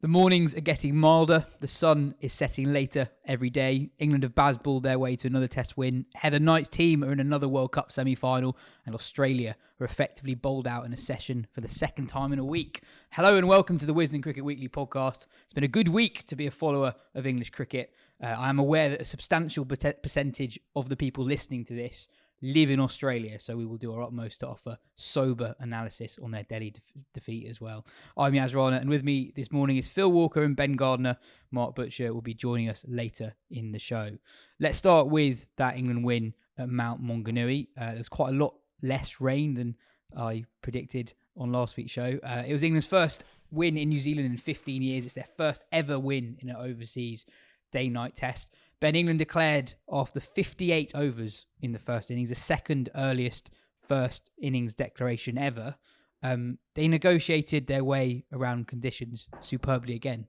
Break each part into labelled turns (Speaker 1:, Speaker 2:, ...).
Speaker 1: The mornings are getting milder. The sun is setting later every day. England have Bazballed their way to another Test win. Heather Knight's team are in another World Cup semi-final. And Australia are effectively bowled out in a session for the second time in a week. Hello and welcome to the Wisden Cricket Weekly podcast. It's been a good week to be a follower of English cricket. I am aware that a substantial percentage of the people listening to this live in Australia, so we will do our utmost to offer sober analysis on their Delhi defeat as well. I'm Yas Rana, and with me this morning is Phil Walker and Ben Gardner. Mark Butcher will be joining us later in the show. Let's start with that England win at Mount Maunganui. There's quite a lot less rain than I predicted on last week's show. It was England's first win in New Zealand in 15 years. It's their first ever win in an overseas day-night test. Ben, England declared after 58 overs in the first innings, the second earliest first innings declaration ever. They negotiated their way around conditions superbly again.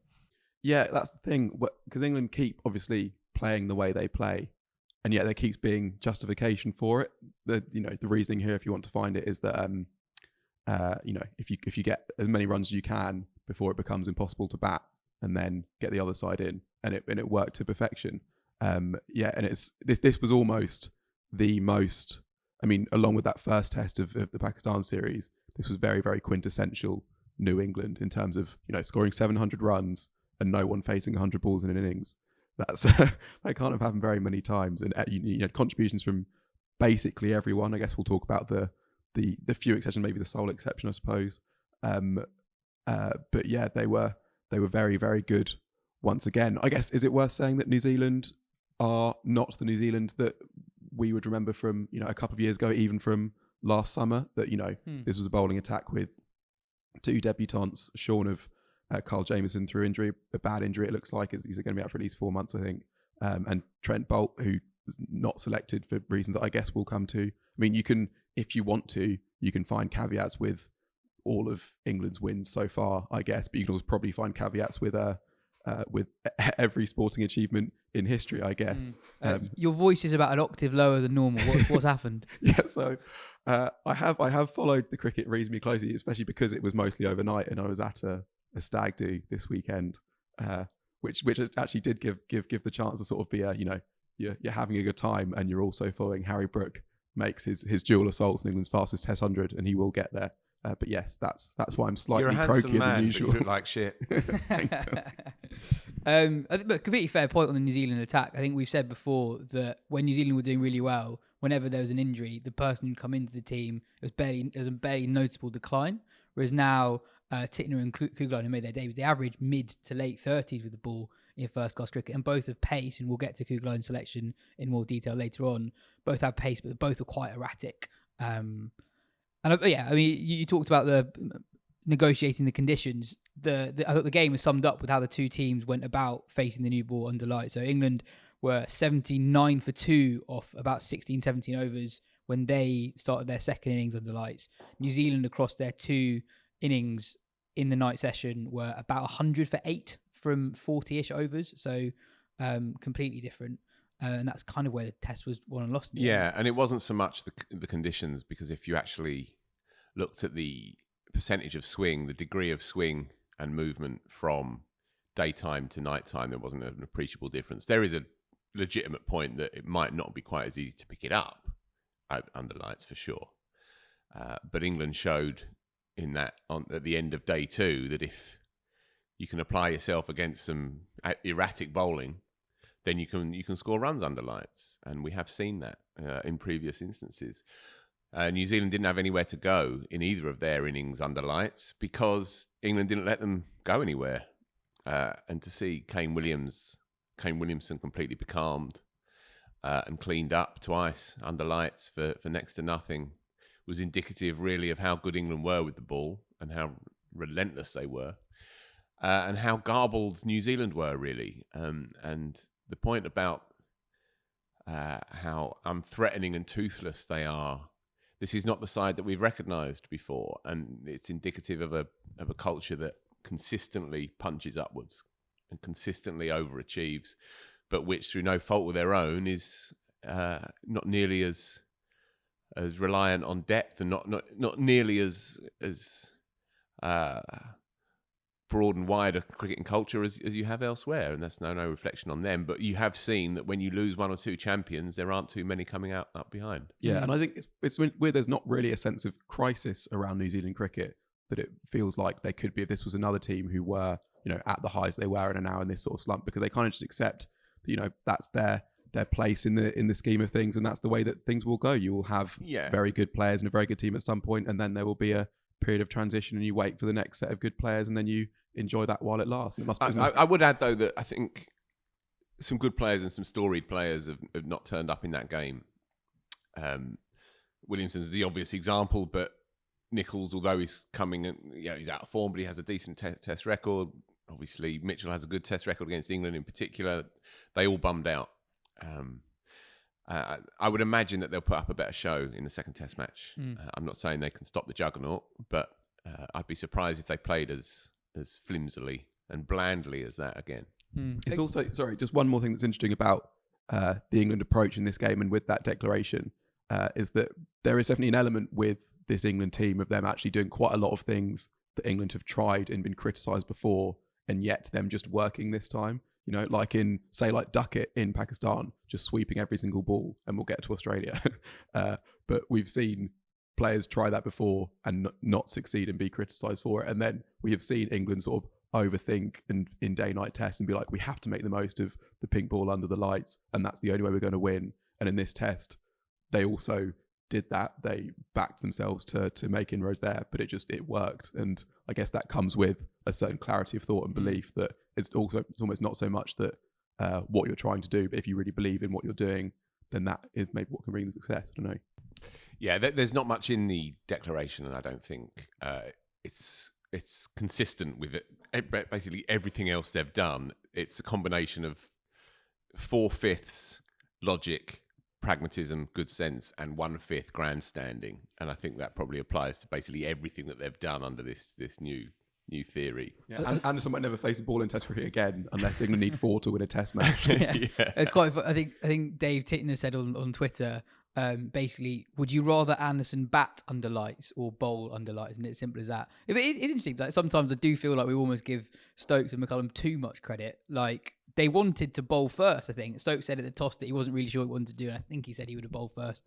Speaker 2: Yeah, that's the thing, because England keep obviously playing the way they play, and yet there keeps being justification for it. The reasoning here, if you want to find it, is that if you get as many runs as you can before it becomes impossible to bat, and then get the other side in, and it worked to perfection. And this was almost the most, along with that first test of the Pakistan series, this was very, very quintessential New England in terms of, scoring 700 runs and no one facing 100 balls in an innings. That's that can't have happened very many times. And contributions from basically everyone. I guess we'll talk about the few exceptions, maybe the sole exception, I suppose. But yeah, they were very, very good once again. I guess, is it worth saying that New Zealand are not the New Zealand that we would remember from, a couple of years ago, even from last summer, that, this was a bowling attack with two debutants, shorn of Carl Jamieson through injury, a bad injury it looks like, he's going to be out for at least 4 months, I think, and Trent Boult, who was not selected for reasons that I guess we'll come to. You can, if you want to, you can find caveats with all of England's wins so far, I guess, but you can also probably find caveats with every sporting achievement in history, I guess.
Speaker 1: Your voice is about an octave lower than normal. What's happened?
Speaker 2: Yeah, so I have followed the cricket reasonably closely, especially because it was mostly overnight, and I was at a stag do this weekend, which actually did give the chance to sort of be you're having a good time, and you're also following Harry Brook makes his dual assaults in England's fastest Test 100, and he will get there. But yes, that's why I'm slightly croakier than usual.
Speaker 3: But you look like shit.
Speaker 2: Thanks, Bill.
Speaker 1: But completely fair point on the New Zealand attack. I think we've said before that when New Zealand were doing really well, whenever there was an injury, the person who'd come into the team, there was a barely noticeable decline. Whereas now, Tickner and Kuggeleijn, who made their debuts, they average mid to late 30s with the ball in first-class cricket, and both have pace, and we'll get to Kuggeleijn's selection in more detail later on. Both have pace, but both are quite erratic. You talked about the negotiating the conditions. I thought the game was summed up with how the two teams went about facing the new ball under light. So England were 79 for 2 off about 16, 17 overs when they started their second innings under lights. New Zealand, across their two innings in the night session, were about 100 for 8 from 40-ish overs. So completely different. And that's kind of where the test was won and lost.
Speaker 3: Yeah, and it wasn't so much the conditions, because if you actually looked at the percentage of swing, the degree of swing and movement from daytime to nighttime, there wasn't an appreciable difference. There is a legitimate point that it might not be quite as easy to pick it up under lights, for sure. But England showed in that at the end of day 2 that if you can apply yourself against some erratic bowling, then you can score runs under lights, and we have seen that in previous instances. New Zealand didn't have anywhere to go in either of their innings under lights because England didn't let them go anywhere. And to see Kane Williamson completely becalmed and cleaned up twice under lights for next to nothing was indicative, really, of how good England were with the ball and how relentless they were, and how garbled New Zealand were, really. And the point about how unthreatening and toothless they are, this is not the side that we've recognised before, and it's indicative of a culture that consistently punches upwards and consistently overachieves, but which, through no fault of their own, is not nearly as reliant on depth, and not nearly as broad and wide a cricketing culture as you have elsewhere, and that's no reflection on them. But you have seen that when you lose one or two champions, there aren't too many coming up behind.
Speaker 2: Yeah, and I think it's weird. There's not really a sense of crisis around New Zealand cricket that it feels like there could be if this was another team who were, at the highs they were and are now in this sort of slump, because they kind of just accept that, that's their place in the scheme of things, and that's the way that things will go. You will have very good players and a very good team at some point, and then there will be a period of transition, and you wait for the next set of good players, and then you enjoy that while it lasts.
Speaker 3: I would add, though, that I think some good players and some storied players have not turned up in that game. Williamson's the obvious example, but Nicholls, although he's coming and he's out of form, but he has a decent test record. Obviously, Mitchell has a good test record against England in particular. They all bummed out. I would imagine that they'll put up a better show in the second test match. I'm not saying they can stop the juggernaut, but I'd be surprised if they played as flimsily and blandly as that again.
Speaker 2: It's also, just one more thing that's interesting about the England approach in this game and with that declaration is that there is definitely an element with this England team of them actually doing quite a lot of things that England have tried and been criticised before, and yet them just working this time. Like like Duckett in Pakistan, just sweeping every single ball, and we'll get to Australia. But we've seen players try that before and not succeed and be criticised for it. And then we have seen England sort of overthink and in day-night tests and be like, we have to make the most of the pink ball under the lights, and that's the only way we're going to win. And in this test, they also did that. They backed themselves to make inroads there, but it worked. And I guess that comes with a certain clarity of thought and belief that it's almost not so much that what you're trying to do, but if you really believe in what you're doing, then that is maybe what can bring the success. I don't know.
Speaker 3: Yeah, there's not much in the declaration, and I don't think it's consistent with it. Basically, everything else they've done, it's a combination of 4/5 logic, pragmatism, good sense, and 1/5 grandstanding. And I think that probably applies to basically everything that they've done under this new theory.
Speaker 2: Yeah. Anderson might never face a ball in Test cricket again unless England need 4 to win a Test match.
Speaker 1: It's quite. I think Dave Tittner said on Twitter, basically, would you rather Anderson bat under lights or bowl under lights? And it's simple as that. It's interesting. Like sometimes I do feel like we almost give Stokes and McCullum too much credit. Like they wanted to bowl first. I think Stokes said at the toss that he wasn't really sure what he wanted to do, and I think he said he would have bowled first.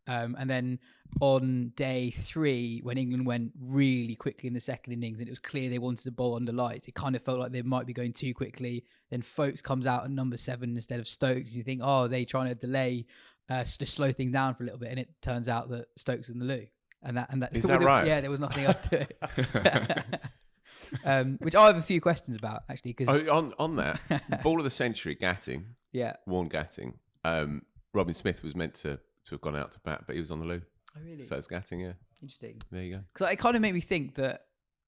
Speaker 1: And then on day 3, when England went really quickly in the second innings and it was clear they wanted to bowl under lights, it kind of felt like they might be going too quickly. Then Folkes comes out at number 7 instead of Stokes. And you think, they're trying to delay, to slow things down for a little bit. And it turns out that Stokes is in the loo. And that
Speaker 3: is that right?
Speaker 1: Yeah, there was nothing else to it. Which I have a few questions about, actually. Cause
Speaker 3: on that, ball of the century, Gatting.
Speaker 1: Yeah.
Speaker 3: Warren Gatting. Robin Smith was meant to have gone out to bat, but he was on the loo.
Speaker 1: Oh, really?
Speaker 3: So it's Gatting, yeah.
Speaker 1: Interesting.
Speaker 3: There you go.
Speaker 1: Because it kind of made me think that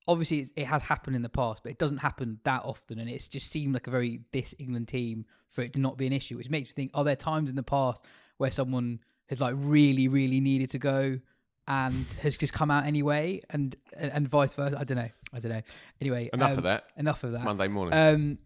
Speaker 1: obviously it has happened in the past, but it doesn't happen that often, and it's just seemed like a very this England team for it to not be an issue, which makes me think, are there times in the past where someone has like really, really needed to go and has just come out anyway, and vice versa? I don't know. Anyway,
Speaker 3: enough of that.
Speaker 1: It's
Speaker 3: Monday morning.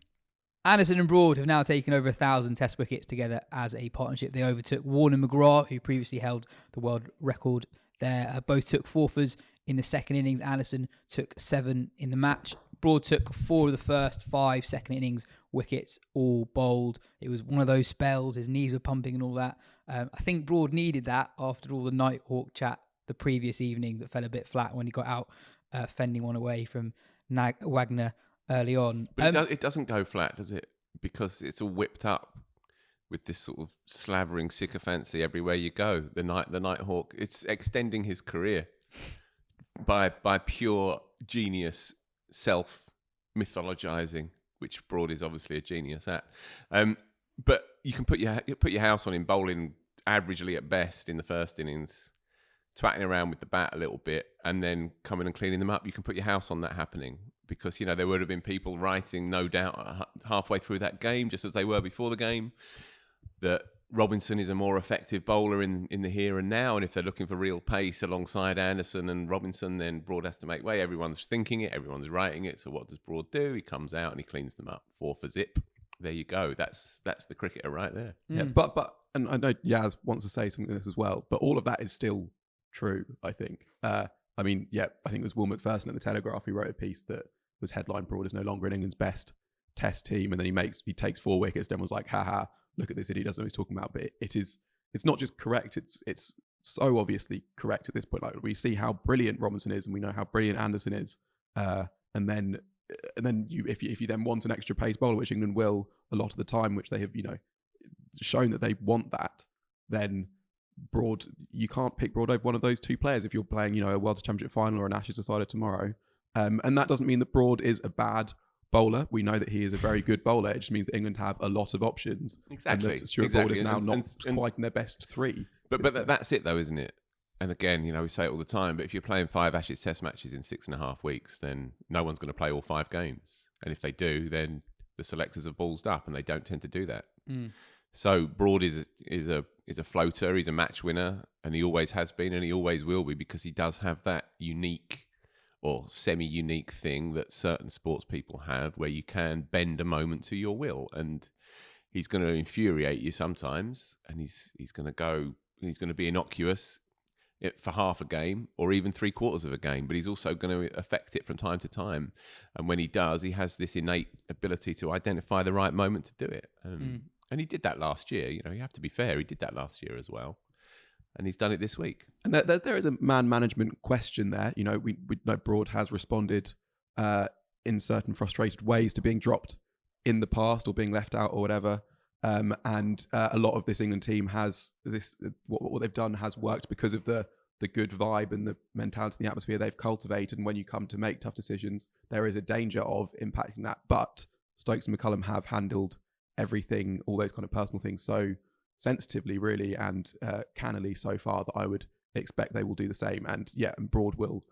Speaker 1: Anderson and Broad have now taken over 1,000 Test wickets together as a partnership. They overtook Warne and McGrath, who previously held the world record there. Both took fourthers in the second innings. Anderson took 7 in the match. Broad took 4 of the first 5 second innings wickets, all bowled. It was one of those spells. His knees were pumping and all that. I think Broad needed that after all the Nighthawk chat the previous evening that fell a bit flat when he got out fending one away from Wagner early on.
Speaker 3: But it doesn't go flat, does it? Because it's all whipped up with this sort of slavering sycophancy everywhere you go. The Nighthawk, it's extending his career by pure genius self-mythologizing, which Broad is obviously a genius at. But you can put your house on him bowling averagely at best in the first innings, twatting around with the bat a little bit, and then coming and cleaning them up. You can put your house on that happening. Because, there would have been people writing, no doubt, halfway through that game, just as they were before the game, that Robinson is a more effective bowler in the here and now. And if they're looking for real pace alongside Anderson and Robinson, then Broad has to make way. Everyone's thinking it. Everyone's writing it. So what does Broad do? He comes out and he cleans them up. 4 for zip. There you go. That's the cricketer right there.
Speaker 2: Yeah, but and I know Yas wants to say something to this as well, but all of that is still true, I think. I think it was Will Macpherson at The Telegraph who wrote a piece that was headline Broad is no longer in England's best test team, and then he takes 4 wickets. Then was like, haha, look at this idiot, doesn't know what he's talking about. But it's not just correct, it's so obviously correct at this point. Like, we see how brilliant Robinson is, and we know how brilliant Anderson is, and then if you then want an extra pace bowler, which England will a lot of the time, which they have shown that they want that, then Broad, you can't pick Broad over one of those 2 players if you're playing a World Championship final or an Ashes decider tomorrow. And that doesn't mean that Broad is a bad bowler. We know that he is a very good bowler. It just means that England have a lot of options.
Speaker 3: Exactly.
Speaker 2: And that Stuart Broad is now not quite in their best 3.
Speaker 3: But that's it though, isn't it? And again, we say it all the time, but if you're playing 5 Ashes Test matches in 6.5 weeks, then no one's going to play all 5 games. And if they do, then the selectors have ballsed up, and they don't tend to do that. So Broad is a floater. He's a match winner, and he always has been, and he always will be, because he does have that unique or semi-unique thing that certain sports people have, where you can bend a moment to your will. And he's going to infuriate you sometimes, and he's going to be innocuous for half a game or even 3/4 of a game, but he's also going to affect it from time to time. And when he does, he has this innate ability to identify the right moment to do it. And he did that last year. You have to be fair, he did that last year as well, and he's done it this week.
Speaker 2: And there is a man management question there. We know Broad has responded in certain frustrated ways to being dropped in the past or being left out or whatever. And a lot of this England team has this, what they've done has worked because of the good vibe and the mentality and the atmosphere they've cultivated. And when you come to make tough decisions, there is a danger of impacting that. But Stokes and McCullum have handled everything, all those kind of personal things, so sensitively, really, and cannily so far, that I would expect they will do the same. And Broad will,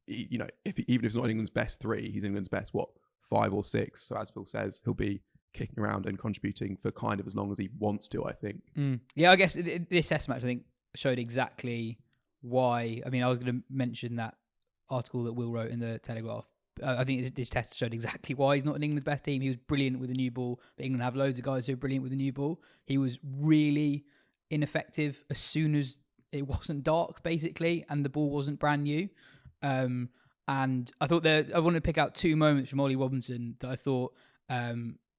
Speaker 2: even if it's not England's best 3, he's England's best 5 or 6. So as Phil says, he'll be kicking around and contributing for kind of as long as he wants to, I think.
Speaker 1: Yeah, I guess this test match, I think, showed exactly why. I mean, I was going to mention that article that Will wrote in the Telegraph. I think this test showed exactly why he's not in England's best team. He was brilliant with a new ball, but England have loads of guys who are brilliant with a new ball. He was really ineffective as soon as it wasn't dark, basically, and the ball wasn't brand new. And I thought I wanted to pick out 2 moments from Ollie Robinson that I thought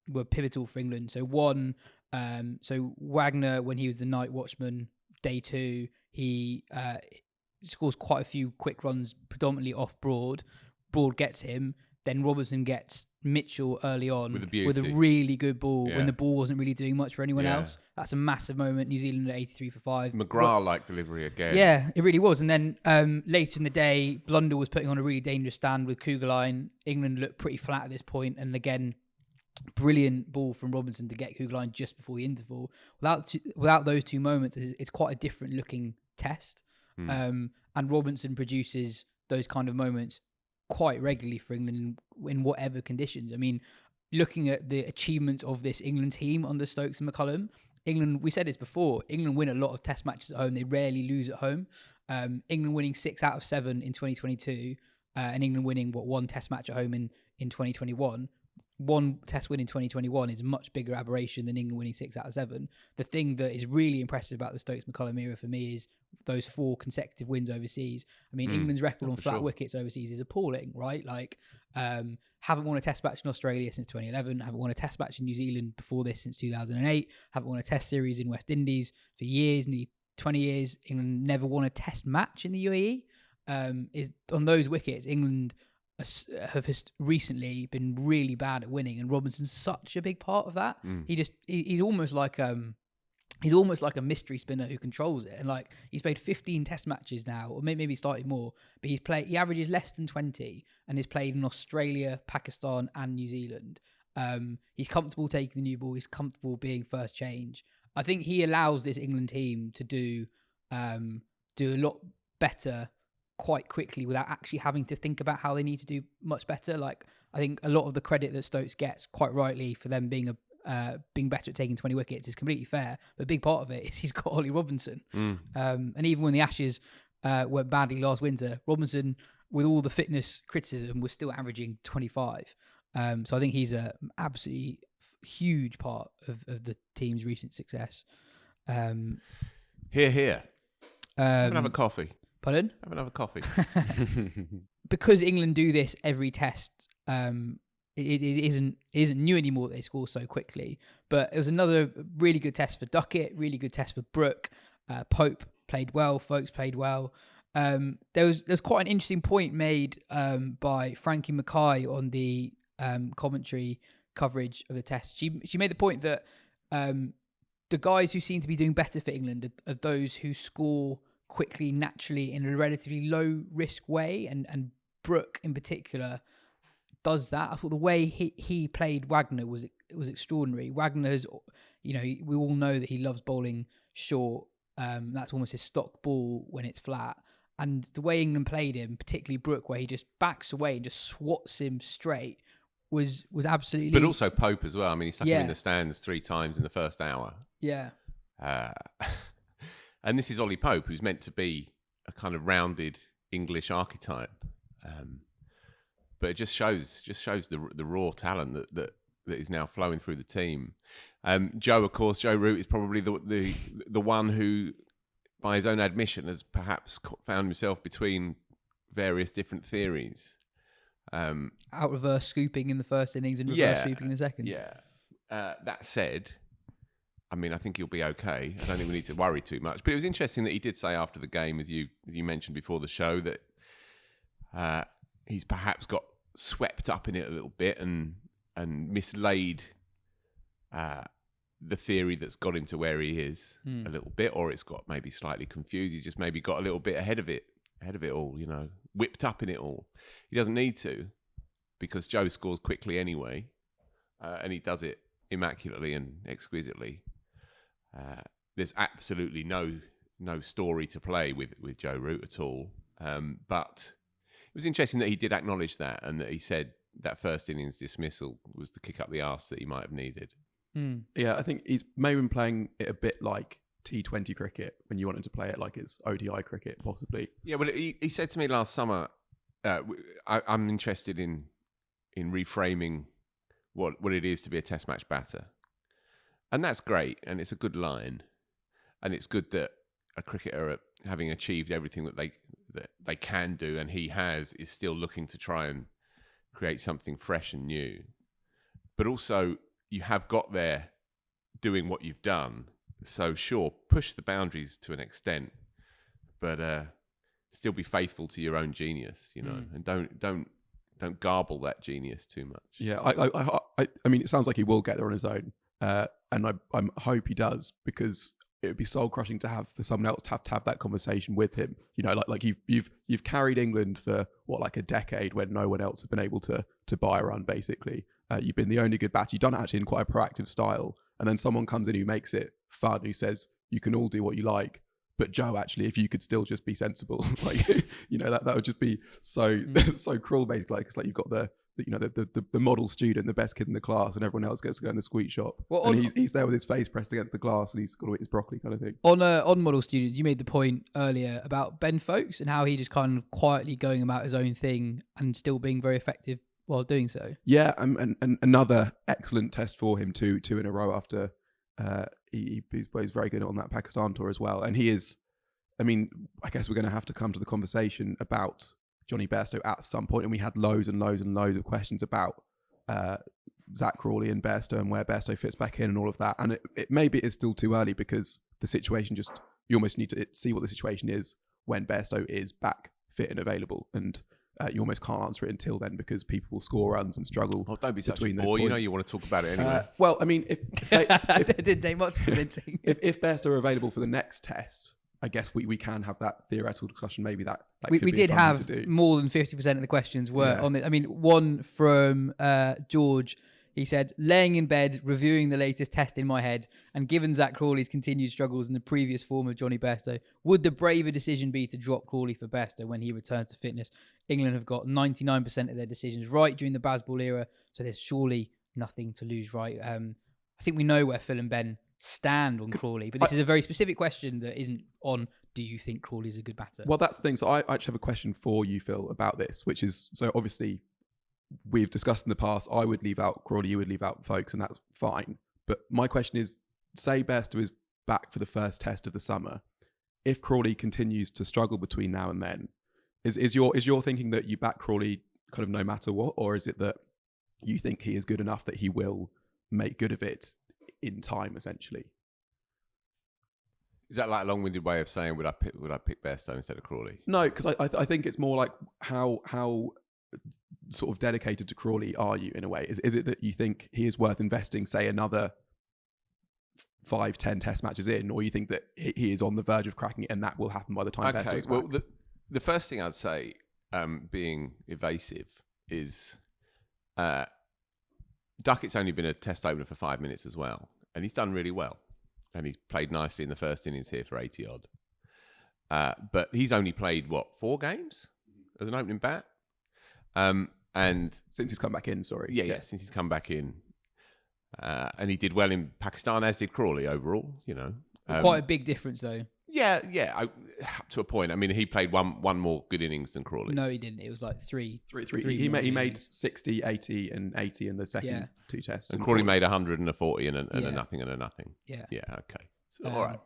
Speaker 1: were pivotal for England. So one, Wagner, when he was the night watchman, day 2, he scores quite a few quick runs, predominantly off Broad. Broad gets him, then Robinson gets Mitchell early on with a really good ball when the ball wasn't really doing much for anyone else. That's a massive moment. New Zealand at 83 for 5.
Speaker 3: McGrath-like delivery again.
Speaker 1: Yeah, it really was. And then later in the day, Blundell was putting on a really dangerous stand with Kuggeleijn. England looked pretty flat at this point, and again, brilliant ball from Robinson to get Kuggeleijn just before the interval. Without those 2 moments, it's quite a different looking test. And Robinson produces those kind of moments quite regularly for England in whatever conditions. I mean, looking at the achievements of this England team under Stokes and McCullum, England, we said this before, England win a lot of test matches at home. They rarely lose at home. England winning 6 out of 7 in 2022, and England winning, 1 test match at home in 2021. 1 test win in 2021 is a much bigger aberration than England winning 6 out of 7. The thing that is really impressive about the Stokes-McCullum era for me is those 4 consecutive wins overseas. I mean, England's record on flat wickets overseas is appalling, right? Haven't won a test match in Australia since 2011, haven't won a test match in New Zealand before this since 2008, haven't won a test series in West Indies for years, nearly 20 years. England never won a test match in the UAE. Is on those wickets, England have recently been really bad at winning, and Robinson's such a big part of that. He's almost like a mystery spinner who controls it, and he's played 15 test matches now, or maybe started more, but he averages less than 20 and he's played in Australia, Pakistan and New Zealand. He's comfortable taking the new ball, he's comfortable being first change. I think he allows this England team to do a lot better quite quickly without actually having to think about how they need to do much better. I think a lot of the credit that Stokes gets, quite rightly, for them being better at taking 20 wickets is completely fair, but a big part of it is he's got Ollie Robinson. And even when the Ashes went badly last winter, Robinson, with all the fitness criticism, was still averaging 25. So I think he's a absolutely huge part of the team's recent success.
Speaker 3: Here. Have another coffee.
Speaker 1: Pardon?
Speaker 3: Have another coffee.
Speaker 1: Because England do this every test it isn't new anymore that they score so quickly. But it was another really good test for Duckett, really good test for Brook. Pope played well, Folkes played well. There's quite an interesting point made by Frankie Mackay on the commentary coverage of the test. She made the point that the guys who seem to be doing better for England are those who score quickly, naturally, in a relatively low risk way, and Brook in particular does that. I thought the way he played Wagner was extraordinary. Wagner has, we all know that he loves bowling short. That's almost his stock ball when it's flat. And the way England played him, particularly Brook, where he just backs away and just swats him straight, was absolutely.
Speaker 3: But also Pope as well. I mean, he stuck him in the stands 3 times in the first hour.
Speaker 1: Yeah.
Speaker 3: And this is Ollie Pope, who's meant to be a kind of rounded English archetype. But it just shows the raw talent that is now flowing through the team. Joe Root is probably the one who, by his own admission, has perhaps found himself between various different theories.
Speaker 1: Out reverse scooping in the first innings and reverse sweeping in the second.
Speaker 3: Yeah. That said, I mean, I think he'll be okay. I don't think we need to worry too much. But it was interesting that he did say after the game, as you mentioned before the show, that he's perhaps got swept up in it a little bit and mislaid the theory that's got him to where he is a little bit, or it's got maybe slightly confused. He's just maybe got a little bit ahead of it all, whipped up in it all. He doesn't need to, because Joe scores quickly anyway, and he does it immaculately and exquisitely. There's absolutely no story to play with Joe Root at all. But it was interesting that he did acknowledge that, and that he said that first innings dismissal was the kick up the arse that he might have needed.
Speaker 2: Yeah, I think he's maybe been playing it a bit like T20 cricket when you want him to play it like it's ODI cricket, possibly.
Speaker 3: Yeah, well, he said to me last summer, I'm interested in reframing what it is to be a test match batter. And that's great, and it's a good line. And it's good that a cricketer, having achieved everything that they can do, and he has, is still looking to try and create something fresh and new. But also, you have got there doing what you've done. So sure, push the boundaries to an extent, but still be faithful to your own genius, and don't garble that genius too much.
Speaker 2: Yeah, I mean, it sounds like he will get there on his own, and I hope he does, because it would be soul crushing to have for someone else to have that conversation with him. Like you've carried England for like a decade when no one else has been able to buy a run. Basically, you've been the only good batter. You've done it actually in quite a proactive style, and then someone comes in who makes it fun, who says you can all do what you like. But Joe, actually, if you could still just be sensible, that would just be so cruel, basically. Like, it's like you've got the model student, the best kid in the class, and everyone else gets to go in the sweet shop. Well, and he's there with his face pressed against the glass, and he's got to eat his broccoli, kind of thing.
Speaker 1: On model students, you made the point earlier about Ben Stokes and how he just kind of quietly going about his own thing and still being very effective while doing so. Yeah,
Speaker 2: and another excellent test for him, two in a row after. He's very good on that Pakistan tour as well. And he is, I mean, I guess we're going to have to come to the conversation about Johnny Bairstow at some point. And we had loads and loads and loads of questions about Zach Crawley and Bairstow and where Bairstow fits back in and all of that. And it maybe it's still too early, because the situation you almost need to see what the situation is when Bairstow is back fit and available. And you almost can't answer it until then, because people will score runs and struggle.
Speaker 3: Oh, don't be such a bore. You want to talk about it anyway.
Speaker 2: Well, I mean, if
Speaker 1: it didn't take much convincing.
Speaker 2: if Bairstow are available for the next test, I guess we can have that theoretical discussion. Maybe that
Speaker 1: we did have more than 50% of the questions were on it. I mean, one from George. He said, laying in bed, reviewing the latest test in my head, and given Zach Crawley's continued struggles in the previous form of Johnny Bairstow, would the braver decision be to drop Crawley for Bairstow when he returns to fitness? England have got 99% of their decisions right during the Bazball era, so there's surely nothing to lose, right? I think we know where Phil and Ben stand on Crawley, but this is a very specific question that isn't on, do you think Crawley's a good batter?
Speaker 2: Well, that's the thing. So I actually have a question for you, Phil, about this, which is, so obviously we've discussed in the past, I would leave out Crawley, you would leave out Folkes, and that's fine. But my question is, say Bairstow is back for the first test of the summer. If Crawley continues to struggle between now and then, is your thinking that you back Crawley kind of no matter what, or is it that you think he is good enough that he will make good of it in time, essentially?
Speaker 3: Is that like a long-winded way of saying would I pick Bairstow instead of Crawley?
Speaker 2: No, because I think it's more like how sort of dedicated to Crawley are you in a way? Is it that you think he is worth investing, say, another 5-10 test matches in, or you think that he is on the verge of cracking it and that will happen by the time Bairstow's back?
Speaker 3: Well, the first thing I'd say, being evasive, is Duckett's only been a test opener for 5 minutes as well, and he's done really well. And he's played nicely in the first innings here for 80 odd. But he's only played, 4 games as an opening bat? And
Speaker 2: since he's come back in, sorry.
Speaker 3: Yeah, since he's come back in. And he did well in Pakistan, as did Crawley overall,
Speaker 1: Quite a big difference, though.
Speaker 3: Yeah, to a point. I mean, he played one more good innings than Crawley.
Speaker 1: No, he didn't. It was like three.
Speaker 2: He made 60, 80, and 80 in the second 2 tests.
Speaker 3: And Crawley made 100 and a 40 and a nothing and a nothing.
Speaker 1: Yeah.
Speaker 3: Yeah, okay. So, all right.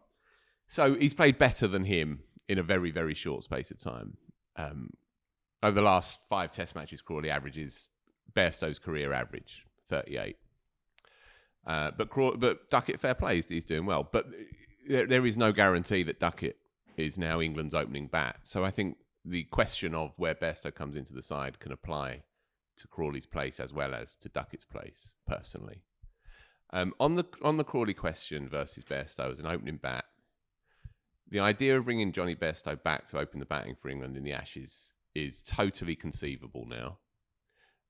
Speaker 3: So he's played better than him in a very, very short space of time. Over the last 5 test matches, Crawley averages Bairstow's career average, 38. But Duckett, fair play, he's doing well. But there is no guarantee that Duckett is now England's opening bat. So I think the question of where Bairstow comes into the side can apply to Crawley's place as well as to Duckett's place, personally. On the Crawley question versus Bairstow as an opening bat, the idea of bringing Johnny Bairstow back to open the batting for England in the Ashes is totally conceivable now.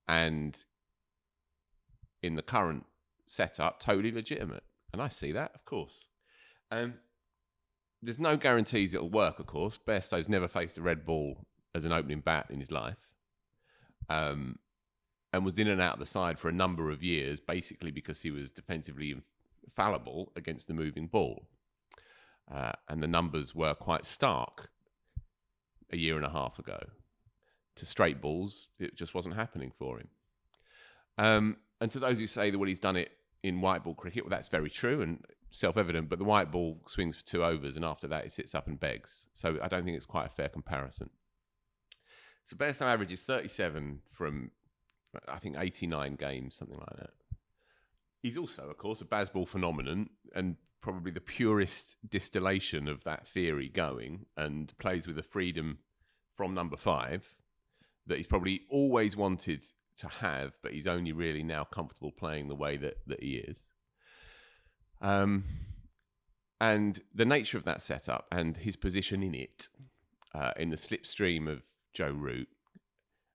Speaker 3: And in the current setup, totally legitimate. And I see that, of course. There's no guarantees it'll work, of course. Bairstow's never faced a red ball as an opening bat in his life. And was in and out of the side for a number of years, basically because he was defensively fallible against the moving ball. And the numbers were quite stark a year and a half ago. To straight balls, it just wasn't happening for him. And to those who say that, well, he's done it in white ball cricket, well, that's very true and self-evident, but the white ball swings for 2 overs and after that it sits up and begs. So I don't think it's quite a fair comparison. So Bairstow averages 37 from, I think, 89 games, something like that. He's also, of course, a baseball phenomenon and probably the purest distillation of that theory going, and plays with a freedom from number 5 that he's probably always wanted to have, but he's only really now comfortable playing the way that he is. And the nature of that setup and his position in it, in the slipstream of Joe Root,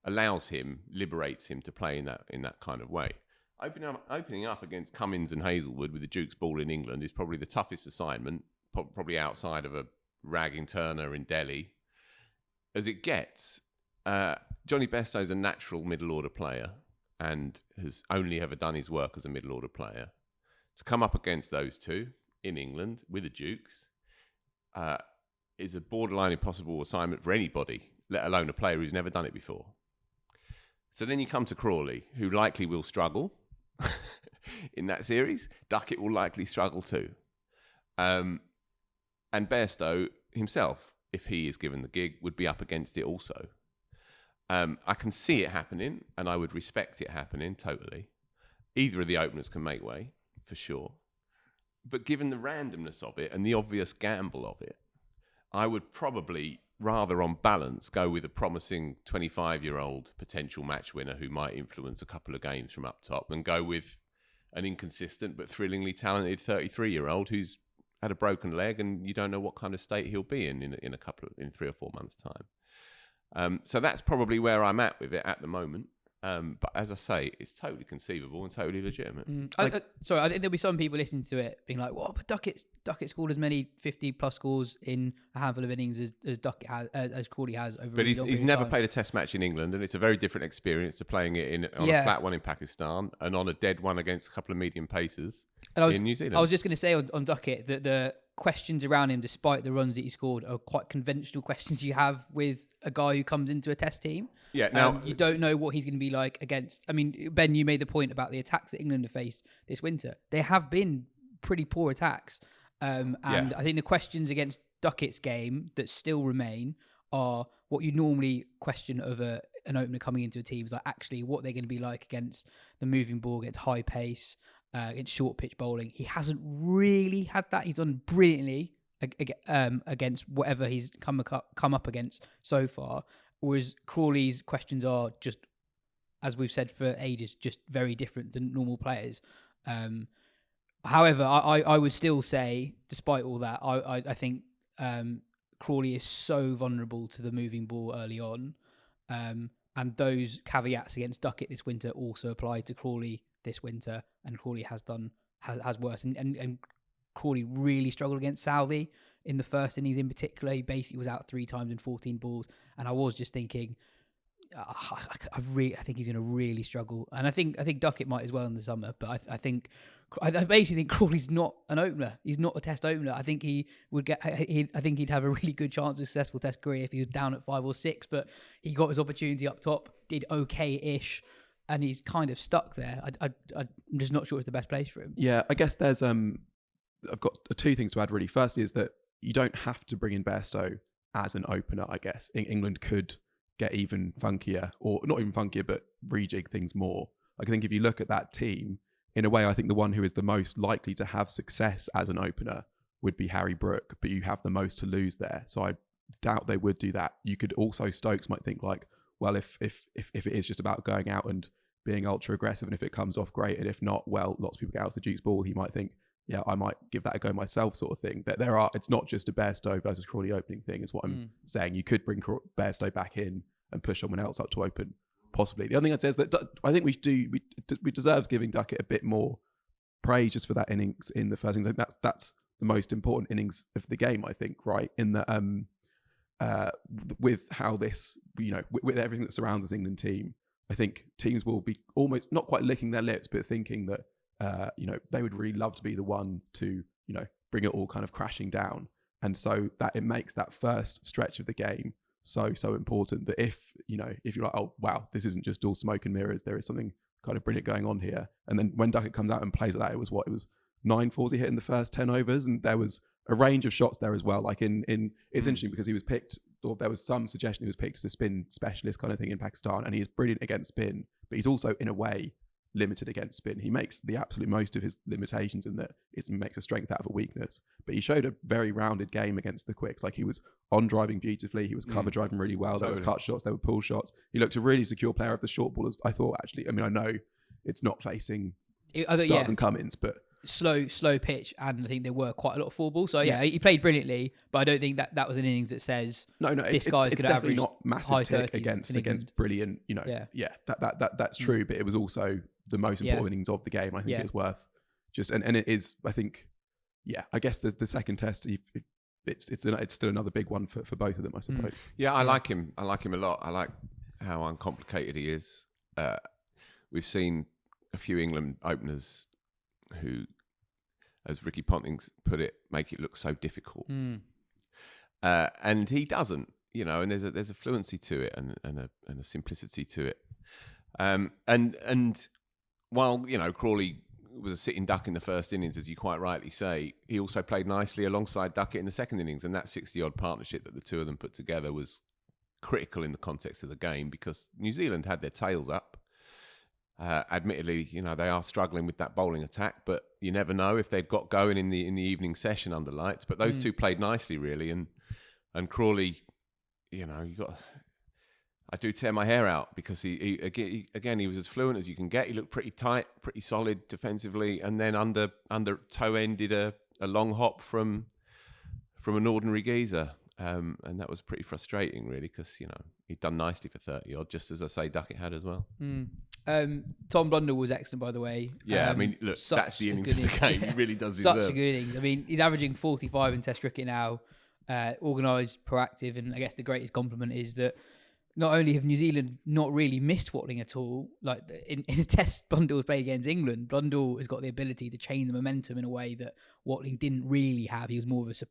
Speaker 3: liberates him to play in that kind of way. Opening up against Cummins and Hazelwood with the Duke's ball in England is probably the toughest assignment, probably outside of a ragging Turner in Delhi, as it gets. Johnny Bairstow's a natural middle order player and has only ever done his work as a middle order player. To come up against those two in England with the Dukes is a borderline impossible assignment for anybody, let alone a player who's never done it before. So then you come to Crawley, who likely will struggle in that series. Duckett will likely struggle too. And Bairstow himself, if he is given the gig, would be up against it also. I can see it happening, and I would respect it happening totally. Either of the openers can make way, for sure. But given the randomness of it and the obvious gamble of it, I would probably, rather on balance, go with a promising 25-year-old potential match winner who might influence a couple of games from up top than go with an inconsistent but thrillingly talented 33-year-old who's had a broken leg and you don't know what kind of state he'll be in 3 or 4 months' time. So that's probably where I'm at with it at the moment. But as I say, it's totally conceivable and totally legitimate.
Speaker 1: I think there'll be some people listening to it being like, "Well, but Duckett scored as many 50+ scores in a handful of innings as Duckett has, as Crawley has over."
Speaker 3: But he's never played a Test match in England, and it's a very different experience to playing it on a flat one in Pakistan and on a dead one against a couple of medium pacers in New Zealand.
Speaker 1: I was just going to say on Duckett that the questions around him, despite the runs that he scored, are quite conventional questions you have with a guy who comes into a Test team. Yeah, now you don't know what he's going to be like against. I mean, Ben, you made the point about the attacks that England have faced this winter. They have been pretty poor attacks, and I think the questions against Duckett's game that still remain are what you normally question of a an opener coming into a team is like actually what they're going to be like against the moving ball, against high pace, against short pitch bowling. He hasn't really had that. He's done brilliantly against whatever he's come up against so far. Whereas Crawley's questions are just, as we've said for ages, just very different than normal players. However, I would still say, despite all that, I think Crawley is so vulnerable to the moving ball early on. And those caveats against Duckett this winter also apply to Crawley this winter, and Crawley has worse. And Crawley really struggled against Southey in the first innings in particular. He basically was out 3 times in 14 balls, and I was just thinking, I think he's going to really struggle. And I think Duckett might as well in the summer, but I basically think Crawley's not an opener. He's not a Test opener. I think he would get. I think he'd have a really good chance of a successful Test career if he was down at 5 or 6. But he got his opportunity up top, did okay-ish, and he's kind of stuck there. I'm just not sure it's the best place for him.
Speaker 2: Yeah, I guess there's I've got 2 things to add really. Firstly is that you don't have to bring in Bairstow as an opener. I guess England could get even funkier, or not even funkier, but rejig things more. I think if you look at that team, in a way, I think the one who is the most likely to have success as an opener would be Harry Brook, but you have the most to lose there. So I doubt they would do that. You could also, Stokes might think like, well, if it is just about going out and being ultra aggressive, and if it comes off, great, and if not, well, lots of people get out to the Duke's ball, he might think, yeah, I might give that a go myself, sort of thing. That it's not just a Bairstow versus Crawley opening thing, is what I'm saying. You could bring Bairstow back in and push someone else up to open, possibly. The other thing I'd say is that I think we deserves giving Duckett a bit more praise just for that innings in the first innings. I think that's the most important innings of the game, I think, right? In the with how this, with everything that surrounds this England team, I think teams will be almost not quite licking their lips, but thinking that they would really love to be the one to, bring it all kind of crashing down. And so that it makes that first stretch of the game so important that if you're like, oh wow, this isn't just all smoke and mirrors, there is something kind of brilliant going on here. And then when Duckett comes out and plays like that, it was 9 fours he hit in the first 10 overs, and there was a range of shots there as well. Like it's interesting because he was picked, or there was some suggestion he was picked as a spin specialist kind of thing in Pakistan, and he is brilliant against spin, but he's also in a way limited against spin. He makes the absolute most of his limitations in that it makes a strength out of a weakness. But he showed a very rounded game against the quicks. Like he was on driving beautifully, he was cover driving really well. Totally. There were cut shots, there were pull shots. He looked a really secure player of the short ball. I thought actually. I mean, I know it's not facing Stark and Cummins, but
Speaker 1: slow pitch, and I think there were quite a lot of 4 balls. So yeah, he played brilliantly, but I don't think that was an innings that says this guy's going to average
Speaker 2: not massive tick against brilliant. That's true, but it was also the most important innings of the game. I think it was worth just, and it is. I think, I guess the second test, it's still another big one for both of them, I suppose.
Speaker 3: Yeah, I like him. I like him a lot. I like how uncomplicated he is. We've seen a few England openers who, as Ricky Ponting put it, make it look so difficult, and he doesn't. And there's a fluency to it and a simplicity to it. And while Crawley was a sitting duck in the first innings, as you quite rightly say, he also played nicely alongside Duckett in the second innings, and that 60-odd partnership that the two of them put together was critical in the context of the game because New Zealand had their tails up. Admittedly, they are struggling with that bowling attack, but you never know if they'd got going in the evening session under lights. But those two played nicely, really, and Crawley, I do tear my hair out because he was as fluent as you can get. He looked pretty tight, pretty solid defensively, and then under toe end did a long hop from an ordinary geezer, and that was pretty frustrating, really, because he'd done nicely for 30 odd, just as I say Duckett had as well.
Speaker 1: Tom Blundell was excellent, by the way.
Speaker 3: Yeah, I mean, look, that's the innings of the game. He really does deserve.
Speaker 1: Such a good innings. I mean, he's averaging 45 in Test cricket now, organised, proactive, and I guess the greatest compliment is that not only have New Zealand not really missed Watling at all, like in a Test Blundell was played against England, Blundell has got the ability to change the momentum in a way that Watling didn't really have. He was more of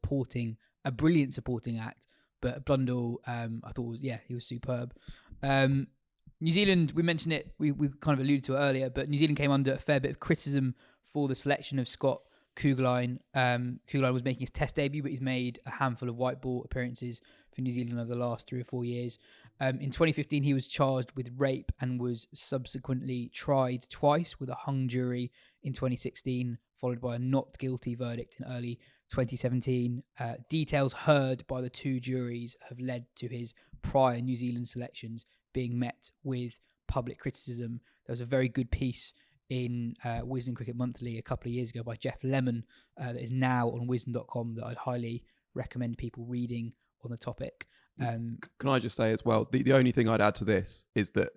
Speaker 1: a brilliant supporting act, but Blundell, I thought, he was superb. New Zealand, we mentioned it, we kind of alluded to it earlier, but New Zealand came under a fair bit of criticism for the selection of Scott Kuggeleijn. Kuggeleijn was making his Test debut, but he's made a handful of white ball appearances for New Zealand over the last 3 or 4 years. In 2015, he was charged with rape and was subsequently tried twice with a hung jury in 2016, followed by a not guilty verdict in early 2017. Details heard by the two juries have led to his prior New Zealand selections being met with public criticism. There was a very good piece in Wisden Cricket Monthly a couple of years ago by Jeff Lemon that is now on wisden.com that I'd highly recommend people reading on the topic.
Speaker 2: Can I just say as well, the only thing I'd add to this is that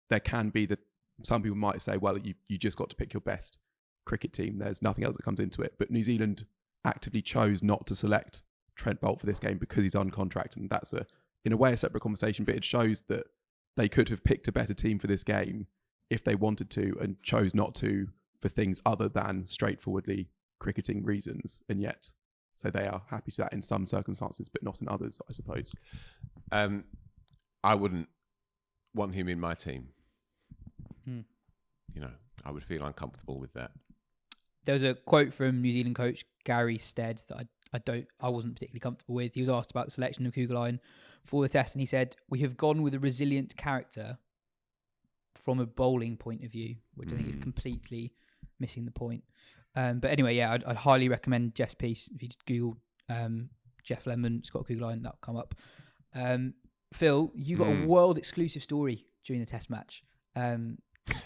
Speaker 2: there can be some people might say, well, you just got to pick your best cricket team. There's nothing else that comes into it. But New Zealand actively chose not to select Trent Boult for this game because he's on contract. And that's in a way a separate conversation, but it shows that they could have picked a better team for this game if they wanted to and chose not to for things other than straightforwardly cricketing reasons. And yet, so they are happy to that in some circumstances, but not in others, I suppose.
Speaker 3: I wouldn't want him in my team.
Speaker 1: Hmm.
Speaker 3: I would feel uncomfortable with that.
Speaker 1: There was a quote from New Zealand coach Gary Stead that I wasn't particularly comfortable with. He was asked about the selection of Kuggeleijn for the test, and he said, "We have gone with a resilient character from a bowling point of view," which I think is completely missing the point. But anyway, yeah, I'd highly recommend Jeff's piece. If you just Google Jeff Lemon, Scott Kuggeleijn, that'll come up. Phil, you got a world exclusive story during the test match.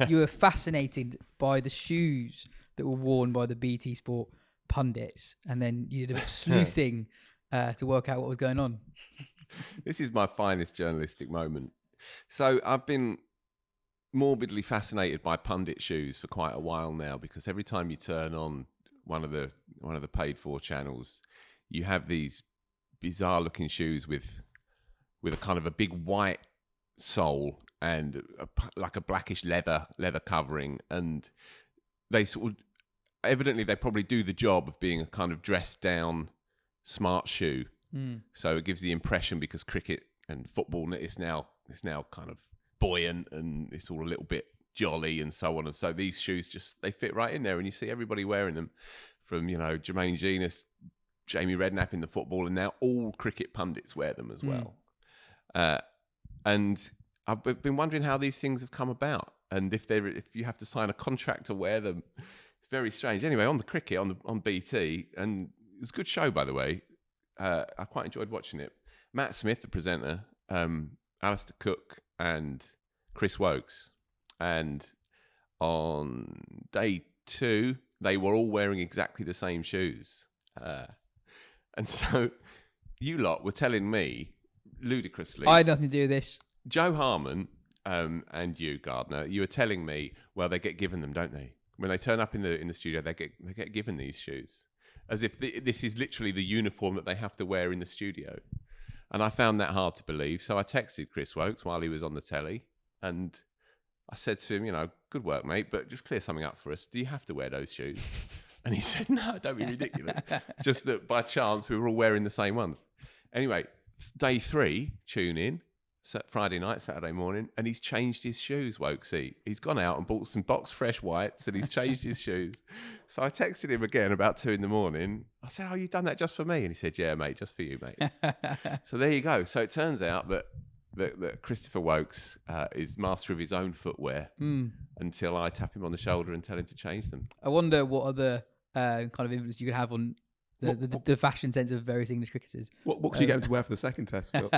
Speaker 1: You were fascinated by the shoes that were worn by the BT Sport pundits, and then you did a bit of sleuthing to work out what was going on.
Speaker 3: This is my finest journalistic moment. So I've been morbidly fascinated by pundit shoes for quite a while now, because every time you turn on one of the paid for channels, you have these bizarre looking shoes with a kind of a big white sole and like a blackish leather covering, and they sort of evidently they probably do the job of being a kind of dressed down smart shoe. So it gives the impression, because cricket and football is now kind of buoyant and it's all a little bit jolly and so on, and so these shoes they fit right in there, and you see everybody wearing them, from Jermaine Genius, Jamie Redknapp in the football, and now all cricket pundits wear them as well. And I've been wondering how these things have come about, and if you have to sign a contract to wear them. It's very strange. Anyway, on the cricket on BT, and it was a good show, by the way. I quite enjoyed watching it. Matt Smith, the presenter, Alistair Cook, and Chris Wokes. And on day 2, they were all wearing exactly the same shoes. And so you lot were telling me, ludicrously,
Speaker 1: I had nothing to do with this.
Speaker 3: Joe Harmon and you, Gardner, you were telling me, well, they get given them, don't they? When they turn up in the studio, they get given these shoes, as if this is literally the uniform that they have to wear in the studio. And I found that hard to believe. So I texted Chris Wokes while he was on the telly, and I said to him, good work, mate, but just clear something up for us. Do you have to wear those shoes? And he said, no, don't be ridiculous. Just that by chance we were all wearing the same ones. Anyway, day 3, tune in. Friday night, Saturday morning, and he's changed his shoes, Wokesy. He's gone out and bought some box fresh whites, and he's changed his shoes. So I texted him again about 2 a.m. I said, you've done that just for me? And he said, yeah, mate, just for you, mate. So there you go. So it turns out that Christopher Wokes is master of his own footwear until I tap him on the shoulder and tell him to change them.
Speaker 1: I wonder what other kind of influence you could have on the fashion sense of various English cricketers.
Speaker 2: What could you get him to wear for the second test, Phil?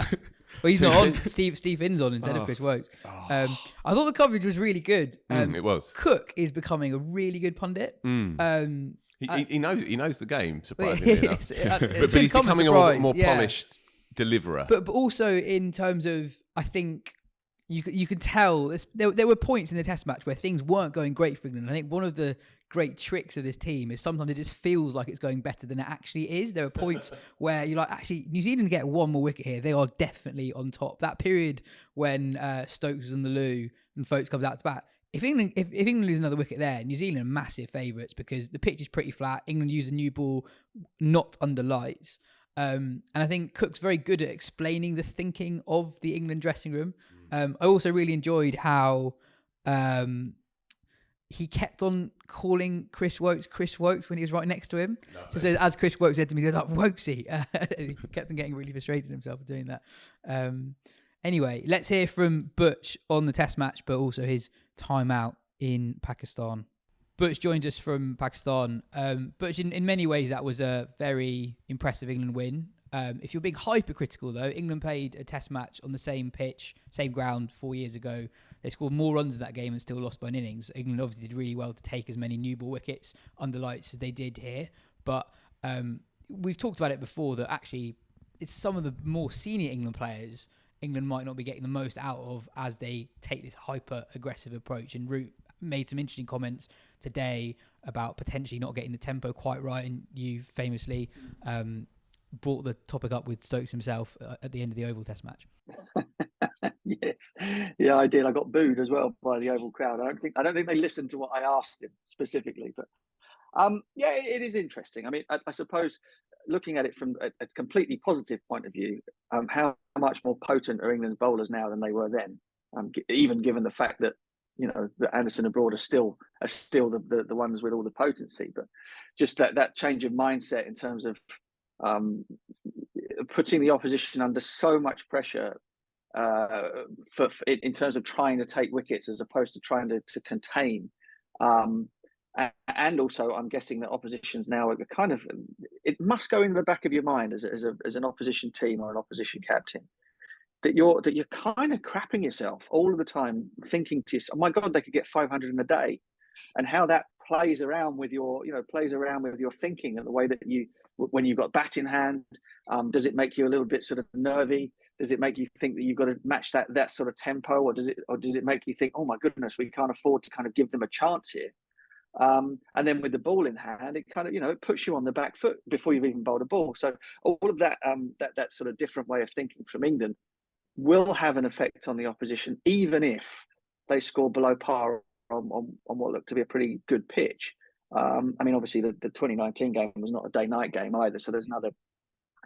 Speaker 1: Well, he's not on. Steve Finn's on instead of Chris Wokes. I thought the coverage was really good.
Speaker 3: It was.
Speaker 1: Cook is becoming a really good pundit.
Speaker 3: He knows the game, surprisingly enough. But he's becoming a more polished deliverer.
Speaker 1: But also in terms of, I think you could tell there were points in the test match where things weren't going great for England. I think one of the great tricks of this team is sometimes it just feels like it's going better than it actually is. There are points where you're like, actually, New Zealand get one more wicket here. They are definitely on top. That period when Stokes was on the loo and Folks comes out to bat, if England lose another wicket there, New Zealand are massive favourites because the pitch is pretty flat. England use a new ball, not under lights. And I think Cook's very good at explaining the thinking of the England dressing room. I also really enjoyed how he kept on calling Chris Wokes when he was right next to him. Lovely. So as Chris Wokes said to me, he goes, Wokesy. He kept on getting really frustrated himself for doing that. Anyway, let's hear from Butch on the test match, but also his time out in Pakistan. Butch joined us from Pakistan. Butch, in many ways, that was a very impressive England win. If you're being hypercritical, though, England played a test match on the same pitch, same ground 4 years ago. They scored more runs in that game and still lost by an innings. England obviously did really well to take as many new ball wickets under lights as they did here. But we've talked about it before that actually it's some of the more senior England players England might not be getting the most out of as they take this hyper-aggressive approach. And Root made some interesting comments today about potentially not getting the tempo quite right. And you famously brought the topic up with Stokes himself at the end of the Oval Test match.
Speaker 4: Yes, yeah, I did. I got booed as well by the Oval crowd. I don't think they listened to what I asked him specifically, but yeah, it is interesting. I mean, I suppose looking at it from a completely positive point of view, how much more potent are England's bowlers now than they were then? Even given the fact that that Anderson and Broad are still the ones with all the potency, but just that change of mindset in terms of putting the opposition under so much pressure in terms of trying to take wickets as opposed to trying to contain. And also, I'm guessing that oppositions now are kind of, it must go in the back of your mind as an opposition team or an opposition captain that you're kind of crapping yourself all of the time, thinking to yourself, oh my God, they could get 500 in a day, and how that plays around with your thinking and the way that when you've got bat in hand, does it make you a little bit sort of nervy? Does it make you think that you've got to match that sort of tempo, or does it make you think, oh my goodness, we can't afford to kind of give them a chance here? And then with the ball in hand, it kind of it puts you on the back foot before you've even bowled a ball. So all of that that sort of different way of thinking from England will have an effect on the opposition, even if they score below par on what looked to be a pretty good pitch. I mean, obviously the 2019 game was not a day-night game either, so there's another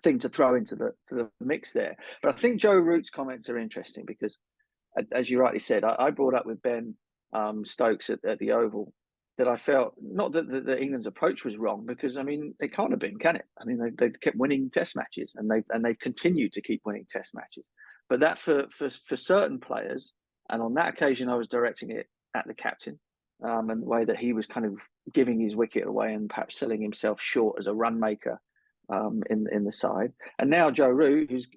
Speaker 4: thing to throw into the mix there. But I think Joe Root's comments are interesting because, as you rightly said, I brought up with Ben Stokes at the Oval that I felt not that England's approach was wrong, because I mean it can't have been, can it? I mean they've kept winning Test matches and they've continued to keep winning Test matches. But that for certain players, and on that occasion I was directing it at the captain, and the way that he was kind of giving his wicket away and perhaps selling himself short as a run maker in the side. And now Joe Root, who's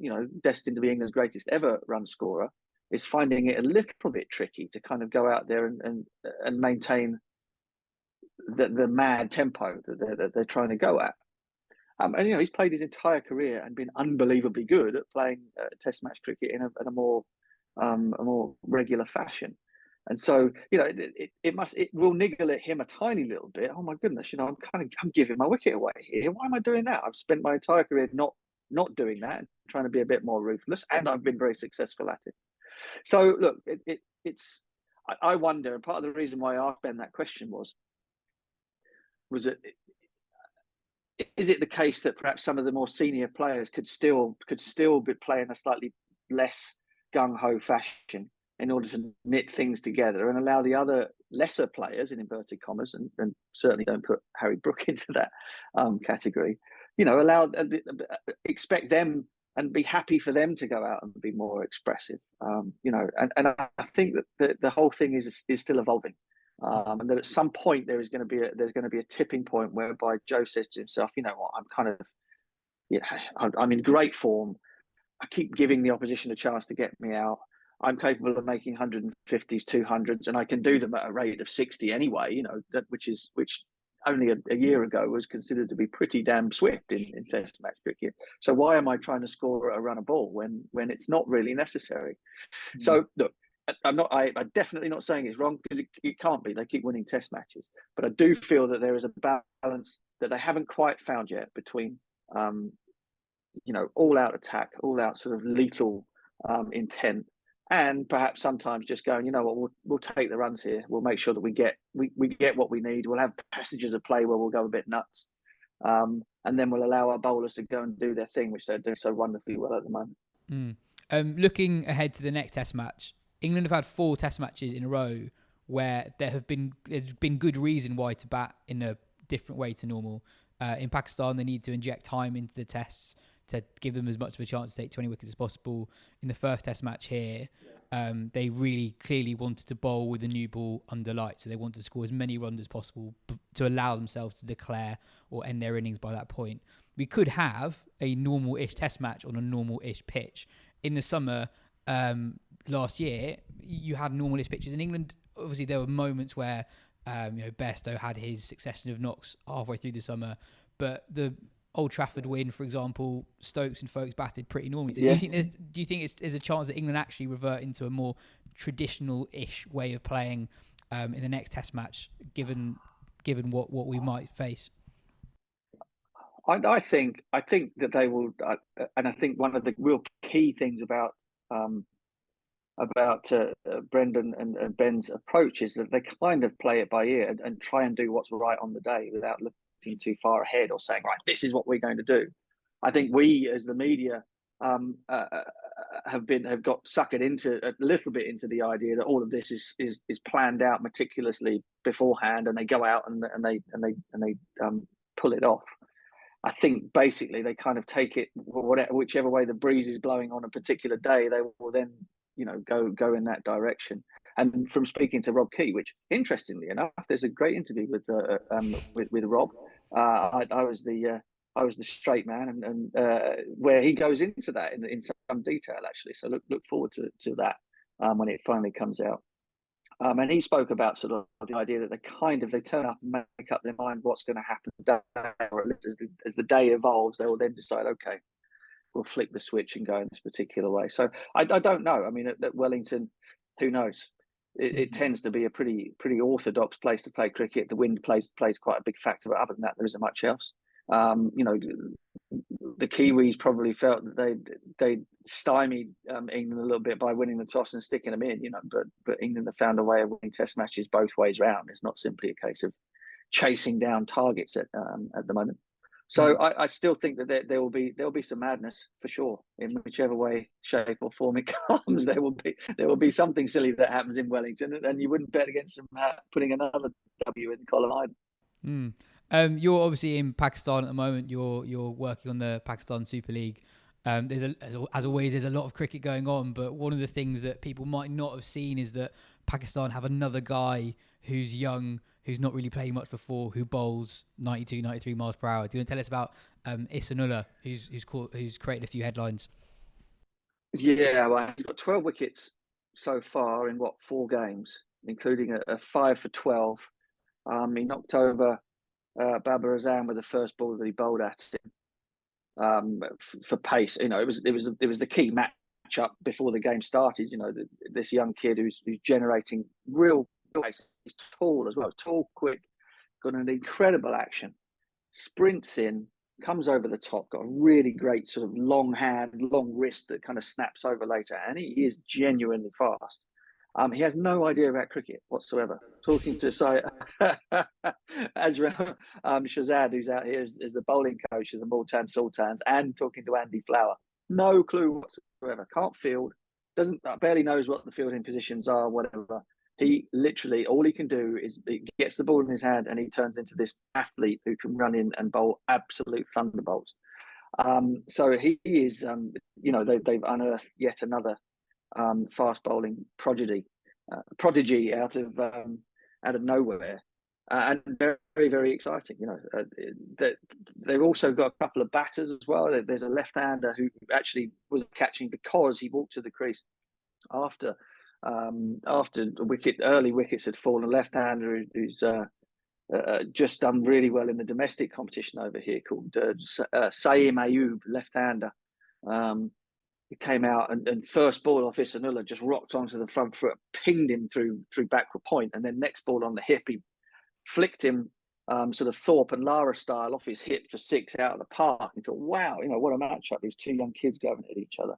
Speaker 4: destined to be England's greatest ever run scorer, is finding it a little bit tricky to kind of go out there and maintain the mad tempo that they're trying to go at. And he's played his entire career and been unbelievably good at playing Test match cricket in a more regular fashion. And so it will niggle at him a tiny little bit. Oh my goodness, I'm giving my wicket away here. Why am I doing that? I've spent my entire career not doing that and trying to be a bit more ruthless, and I've been very successful at it. So look, I wonder, and part of the reason why I asked Ben that question was it, is it the case that perhaps some of the more senior players could still be playing a slightly less gung-ho fashion in order to knit things together and allow the other lesser players, in inverted commas, and certainly don't put Harry Brook into that category, expect them and be happy for them to go out and be more expressive, and I think that the whole thing is still evolving. And that at some point there's going to be a tipping point whereby Joe says to himself, you know what, I'm in great form. I keep giving the opposition a chance to get me out. I'm capable of making 150s, 200s, and I can do them at a rate of 60 anyway. Which only a year ago was considered to be pretty damn swift in Test match cricket. So why am I trying to score a run a ball when it's not really necessary? Mm. So look. I'm definitely not saying it's wrong, because it can't be. They keep winning Test matches, but I do feel that there is a balance that they haven't quite found yet between, all out attack, all out sort of lethal intent, and perhaps sometimes just going, we'll take the runs here. We'll make sure that we get what we need. We'll have passages of play where we'll go a bit nuts, and then we'll allow our bowlers to go and do their thing, which they're doing so wonderfully well at the moment.
Speaker 1: Looking ahead to the next Test match, England have had 4 Test matches in a row where there's been good reason why to bat in a different way to normal. In Pakistan, they need to inject time into the tests to give them as much of a chance to take 20 wickets as possible in the first Test match here. They really clearly wanted to bowl with the new ball under light, so they wanted to score as many runs as possible to allow themselves to declare or end their innings by that point. We could have a normal-ish Test match on a normal-ish pitch. In the summer last year, you had normal-ish pitches in England. Obviously, there were moments where Bairstow had his succession of knocks halfway through the summer, but the Old Trafford win, for example, Stokes and folks batted pretty normally. So do you think there's a chance that England actually revert into a more traditional-ish way of playing in the next Test match, given what we might face?
Speaker 4: I think that they will, and I think one of the real key things about Brendan and Ben's approach is that they kind of play it by ear and try and do what's right on the day without looking too far ahead or saying, right, this is what we're going to do. I think we, as the media, have got suckered into a little bit into the idea that all of this is planned out meticulously beforehand, and they go out and they pull it off. I think basically they kind of take it whichever way the breeze is blowing on a particular day, they will then go in that direction. And from speaking to Rob Key, which interestingly enough, there's a great interview with Rob. I was the straight man, and where he goes into that in some detail actually. So look forward to that when it finally comes out. And he spoke about sort of the idea that they turn up and make up their mind what's going to happen today, or at least as the day evolves, they will then decide, okay, we'll flick the switch and go in this particular way. So I don't know. I mean, at Wellington, who knows? It tends to be a pretty orthodox place to play cricket. The wind plays quite a big factor, but other than that, there isn't much else. The Kiwis probably felt that they stymied England a little bit by winning the toss and sticking them in, but England have found a way of winning Test matches both ways round. It's not simply a case of chasing down targets at the moment. So I still think that there will be some madness for sure in whichever way, shape or form it comes. There will be something silly that happens in Wellington, and you wouldn't bet against them putting another W in Colin Island.
Speaker 1: You're obviously in Pakistan at the moment. You're working on the Pakistan Super League. As always, there's a lot of cricket going on, but one of the things that people might not have seen is that Pakistan have another guy who's young, who's not really played much before, who bowls 92, 93 miles per hour. Do you want to tell us about Ihsanullah, who's created a few headlines?
Speaker 4: Yeah, well, he's got 12 wickets so far in 4 games, including a 5 for 12. He knocked over Babar Azam with the first ball that he bowled at him for pace. It was the key matchup before the game started. This young kid who's generating real pace. He's tall as well, tall, quick, got an incredible action, sprints in, comes over the top, got a really great sort of long hand, long wrist that kind of snaps over later, and he is genuinely fast. He has no idea about cricket whatsoever. Talking to Ajram Shahzad, who's out here as the bowling coach of the Multan Sultans, and talking to Andy Flower, no clue whatsoever. Can't field, barely knows what the fielding positions are, whatever. He literally, all he can do is he gets the ball in his hand and he turns into this athlete who can run in and bowl absolute thunderbolts. So he is, they've unearthed yet another fast bowling prodigy out of nowhere, and very, very exciting. They've also got a couple of batters as well. There's a left-hander who actually was catching because he walked to the crease after early wickets had fallen. A left-hander who's just done really well in the domestic competition over here, called Saeem Ayub, left-hander. He came out and first ball off Ihsanullah just rocked onto the front foot, pinged him through backward point, and then next ball on the hip, he flicked him sort of Thorpe and Lara style off his hip for 6 out of the park. And thought, wow, what a matchup! These two young kids going at each other.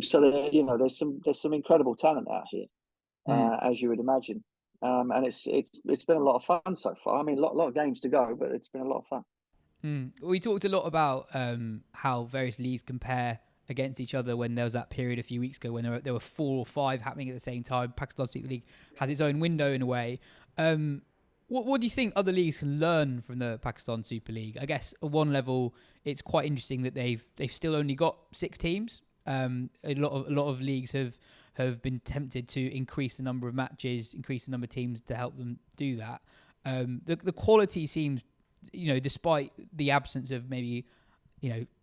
Speaker 4: So there's some incredible talent out here, as you would imagine, and it's been a lot of fun so far. I mean, a lot of games to go, but it's been a lot of fun.
Speaker 1: We talked a lot about how various leagues compare against each other when there was that period a few weeks ago when there were 4 or 5 happening at the same time. Pakistan Super League has its own window in a way. What do you think other leagues can learn from the Pakistan Super League? I guess at one level, it's quite interesting that they've still only got 6 teams. A lot of leagues have been tempted to increase the number of matches, increase the number of teams to help them do that. The quality seems, despite the absence of maybe,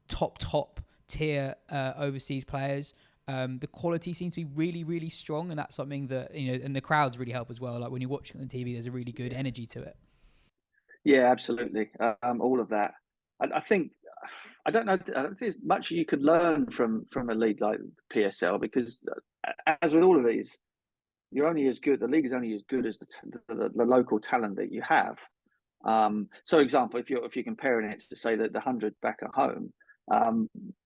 Speaker 1: top tier overseas players, the quality seems to be really, really strong, and that's something that and the crowds really help as well. Like when you're watching on the TV, there's a really good energy to it.
Speaker 4: Yeah, absolutely. All of that. I think I don't know. I don't think there's much you could learn from a league like PSL, because as with all of these, you're only as good. The league is only as good as the local talent that you have. So, example, if you're comparing it to say that the 100 back at home,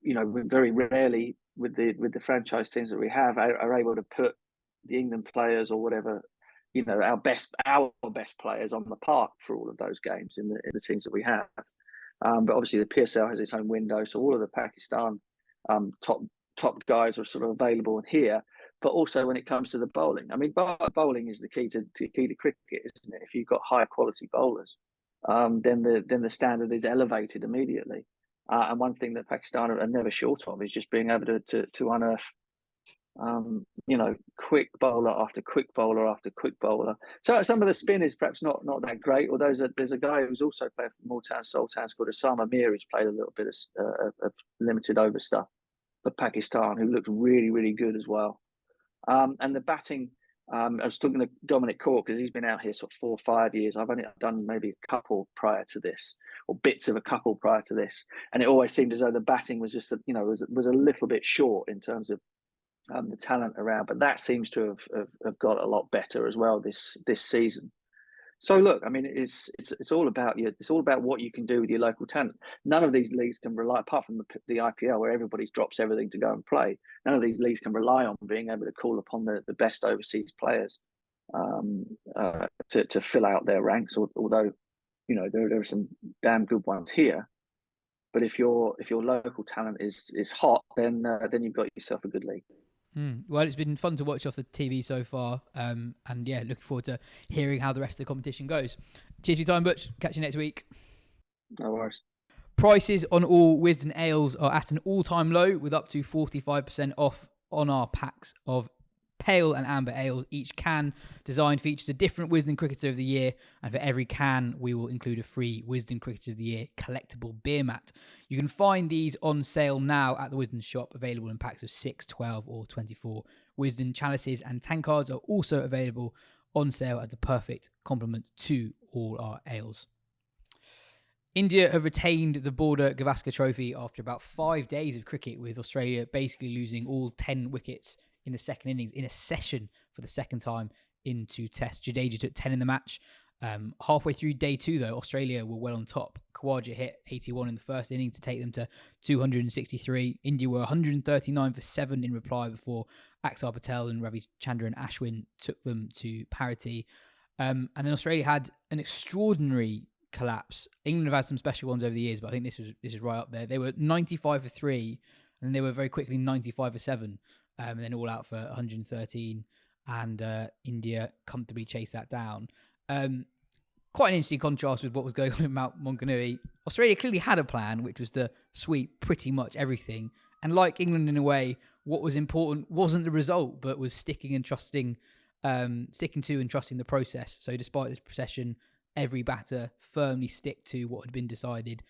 Speaker 4: we very rarely with the franchise teams that we have are able to put the England players or whatever, our best players on the park for all of those games in the teams that we have. But obviously the PSL has its own window, so all of the Pakistan top guys are sort of available here. But also when it comes to the bowling, I mean, bowling is the key to cricket, isn't it? If you've got high quality bowlers, then the standard is elevated immediately. And one thing that Pakistan are never short of is just being able to unearth, quick bowler after quick bowler after quick bowler. So some of the spin is perhaps not that great. Although there's a guy who's also played for Multan Sultans called Osama Mir, who's played a little bit of limited over stuff for Pakistan, who looked really, really good as well. And the batting, I was talking to Dominic Cork because he's been out here sort of 4 or 5 years. I've only done maybe a couple prior to this, or bits of a couple prior to this, and it always seemed as though the batting was just was a little bit short in terms of the talent around. But that seems to have got a lot better as well this season. So look, I mean, it's all about you. It's all about what you can do with your local talent. None of these leagues can rely, apart from the IPL, where everybody drops everything to go and play. None of these leagues can rely on being able to call upon the best overseas players to fill out their ranks. Although, there are some damn good ones here. But if your local talent is hot, then you've got yourself a good league.
Speaker 1: Well, it's been fun to watch off the TV so far, and yeah, looking forward to hearing how the rest of the competition goes. Cheers for your time, Butch. Catch you next week.
Speaker 4: No worries.
Speaker 1: Prices on all Wisden ales are at an all-time low, with up to 45% off on our packs of pale and amber ales. Each can design features a different Wisden Cricketer of the Year, and for every can we will include a free Wisden Cricketer of the Year collectible beer mat. You can find these on sale now at the Wisden shop, available in packs of 6, 12 or 24. Wisden chalices and tankards are also available on sale as the perfect complement to all our ales. India have retained the Border-Gavaskar trophy after about 5 days of cricket, with Australia basically losing all 10 wickets in the second innings in a session for the second time in 2 tests. Jadeja took 10 in the match. Halfway through day 2, though, Australia were well on top. Khawaja hit 81 in the first inning to take them to 263. India were 139 for 7 in reply before Axar Patel and Ravichandran Ashwin took them to parity. And then Australia had an extraordinary collapse. England have had some special ones over the years, but I think this is right up there. They were 95 for 3, and they were very quickly 95 for 7. And then all out for 113, and India comfortably chased that down. Quite an interesting contrast with what was going on in Mount Maunganui. Australia clearly had a plan, which was to sweep pretty much everything. And like England in a way, what was important wasn't the result, but was sticking to and trusting the process. So despite this procession, every batter firmly stick to what had been decided,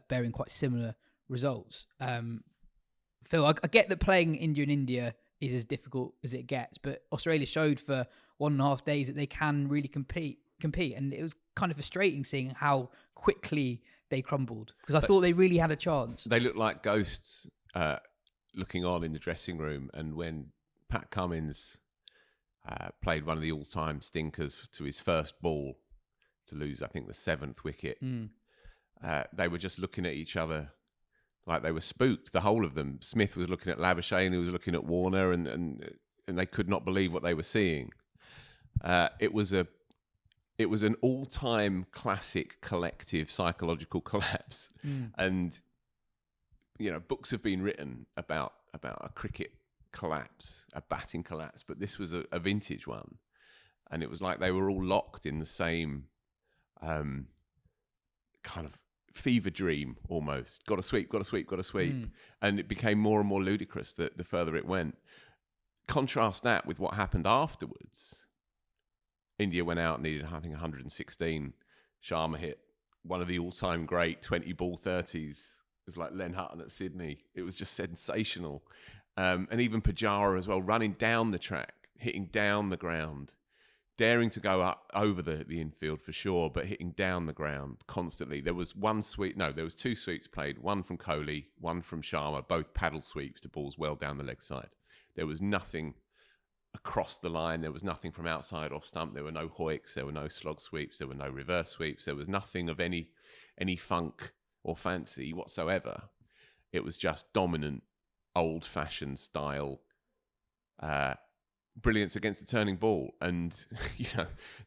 Speaker 1: bearing quite similar results. Phil, I get that playing India in India is as difficult as it gets, but Australia showed for 1.5 days that they can really compete, and it was kind of frustrating seeing how quickly they crumbled, because I thought they really had a chance.
Speaker 3: They looked like ghosts looking on in the dressing room, and when Pat Cummins played one of the all-time stinkers to his first ball to lose, I think, the 7th wicket, they were just looking at each other like they were spooked, the whole of them. Smith was looking at Labuschagne, who was looking at Warner, and they could not believe what they were seeing. It was an all-time classic collective psychological collapse. And books have been written about a cricket collapse, a batting collapse, but this was a vintage one. and it was like they were all locked in the same kind of fever dream almost. Got to sweep, got to sweep, got to sweep. And it became more and more ludicrous the further it went. Contrast that with what happened afterwards. India went out and needed, I think, 116. Sharma hit one of the all-time great 20 ball 30s. It was like Len Hutton at Sydney. It was just sensational. And even Pujara as well, running down the track, hitting down the ground, daring to go up over the infield for sure, but hitting down the ground constantly. There was there was 2 sweeps played, one from Kohli, one from Sharma, both paddle sweeps to balls well down the leg side. There was nothing across the line. There was nothing from outside off stump. There were no hoiks. There were no slog sweeps. There were no reverse sweeps. There was nothing of any funk or fancy whatsoever. It was just dominant, old-fashioned style brilliance against the turning ball. And,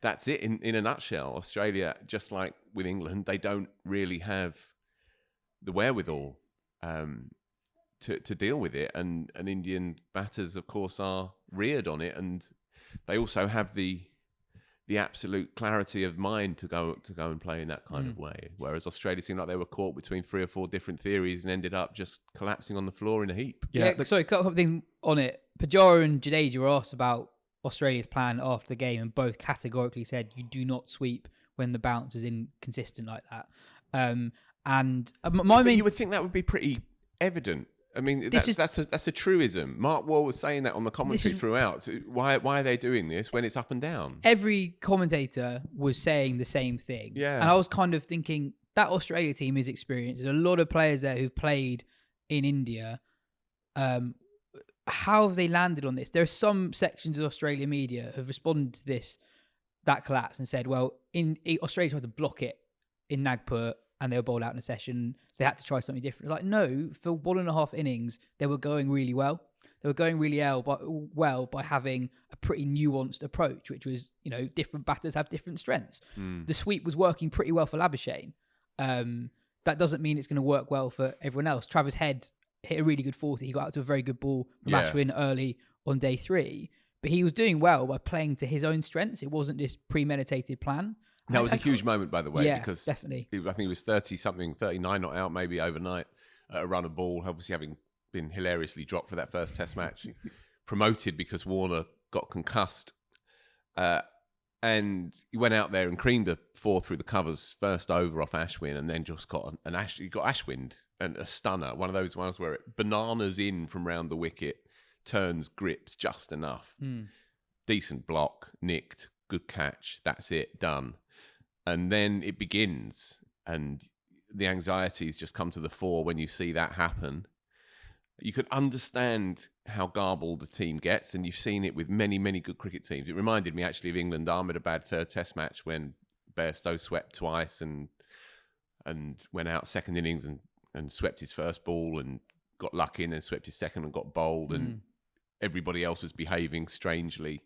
Speaker 3: that's it in a nutshell. Australia, just like with England, they don't really have the wherewithal to deal with it. And Indian batters, of course, are reared on it. And they also have the absolute clarity of mind to go and play in that kind of way. Whereas Australia seemed like they were caught between 3 or 4 different theories and ended up just collapsing on the floor in a heap.
Speaker 1: Sorry, a couple of things on it. Pujara and Jadeja were asked about Australia's plan after the game, and both categorically said you do not sweep when the bounce is inconsistent like that.
Speaker 3: You would think that would be pretty evident. I mean, that's a truism. Mark Wall was saying that on the commentary throughout. So why are they doing this when it's up and down?
Speaker 1: Every commentator was saying the same thing.
Speaker 3: Yeah.
Speaker 1: And I was kind of thinking that Australia team is experienced. There's a lot of players there who've played in India. How have they landed on this? There are some sections of Australia media who have responded to that collapse and said, well, Australia tried to block it in Nagpur and they were bowled out in a session, so they had to try something different. Like, no, for 1.5 innings, they were going really well. They were going really well by having a pretty nuanced approach, which was, different batters have different strengths. The sweep was working pretty well for Labuschagne. That doesn't mean it's going to work well for everyone else. Travis Head hit a really good 40. He got out to a very good ball from Ashwin early on day 3. But he was doing well by playing to his own strengths. It wasn't this premeditated plan.
Speaker 3: That was a huge moment, by the way,
Speaker 1: because definitely.
Speaker 3: I think he was 30-something, 39 not out, maybe overnight, at a run of ball, obviously having been hilariously dropped for that first Test match, promoted because Warner got concussed. And he went out there and creamed a 4 through the covers, first over off Ashwin, and then just got he got Ashwin and a stunner, one of those ones where it bananas in from round the wicket, turns, grips just enough. Decent block, nicked, good catch, that's it, done. And then it begins, and the anxieties just come to the fore when you see that happen. You can understand how garbled the team gets, and you've seen it with many, many good cricket teams. It reminded me actually of England Ahmedabad third Test match when Ben Stokes swept twice and went out second innings and swept his first ball and got lucky, and then swept his second and got bowled, and everybody else was behaving strangely.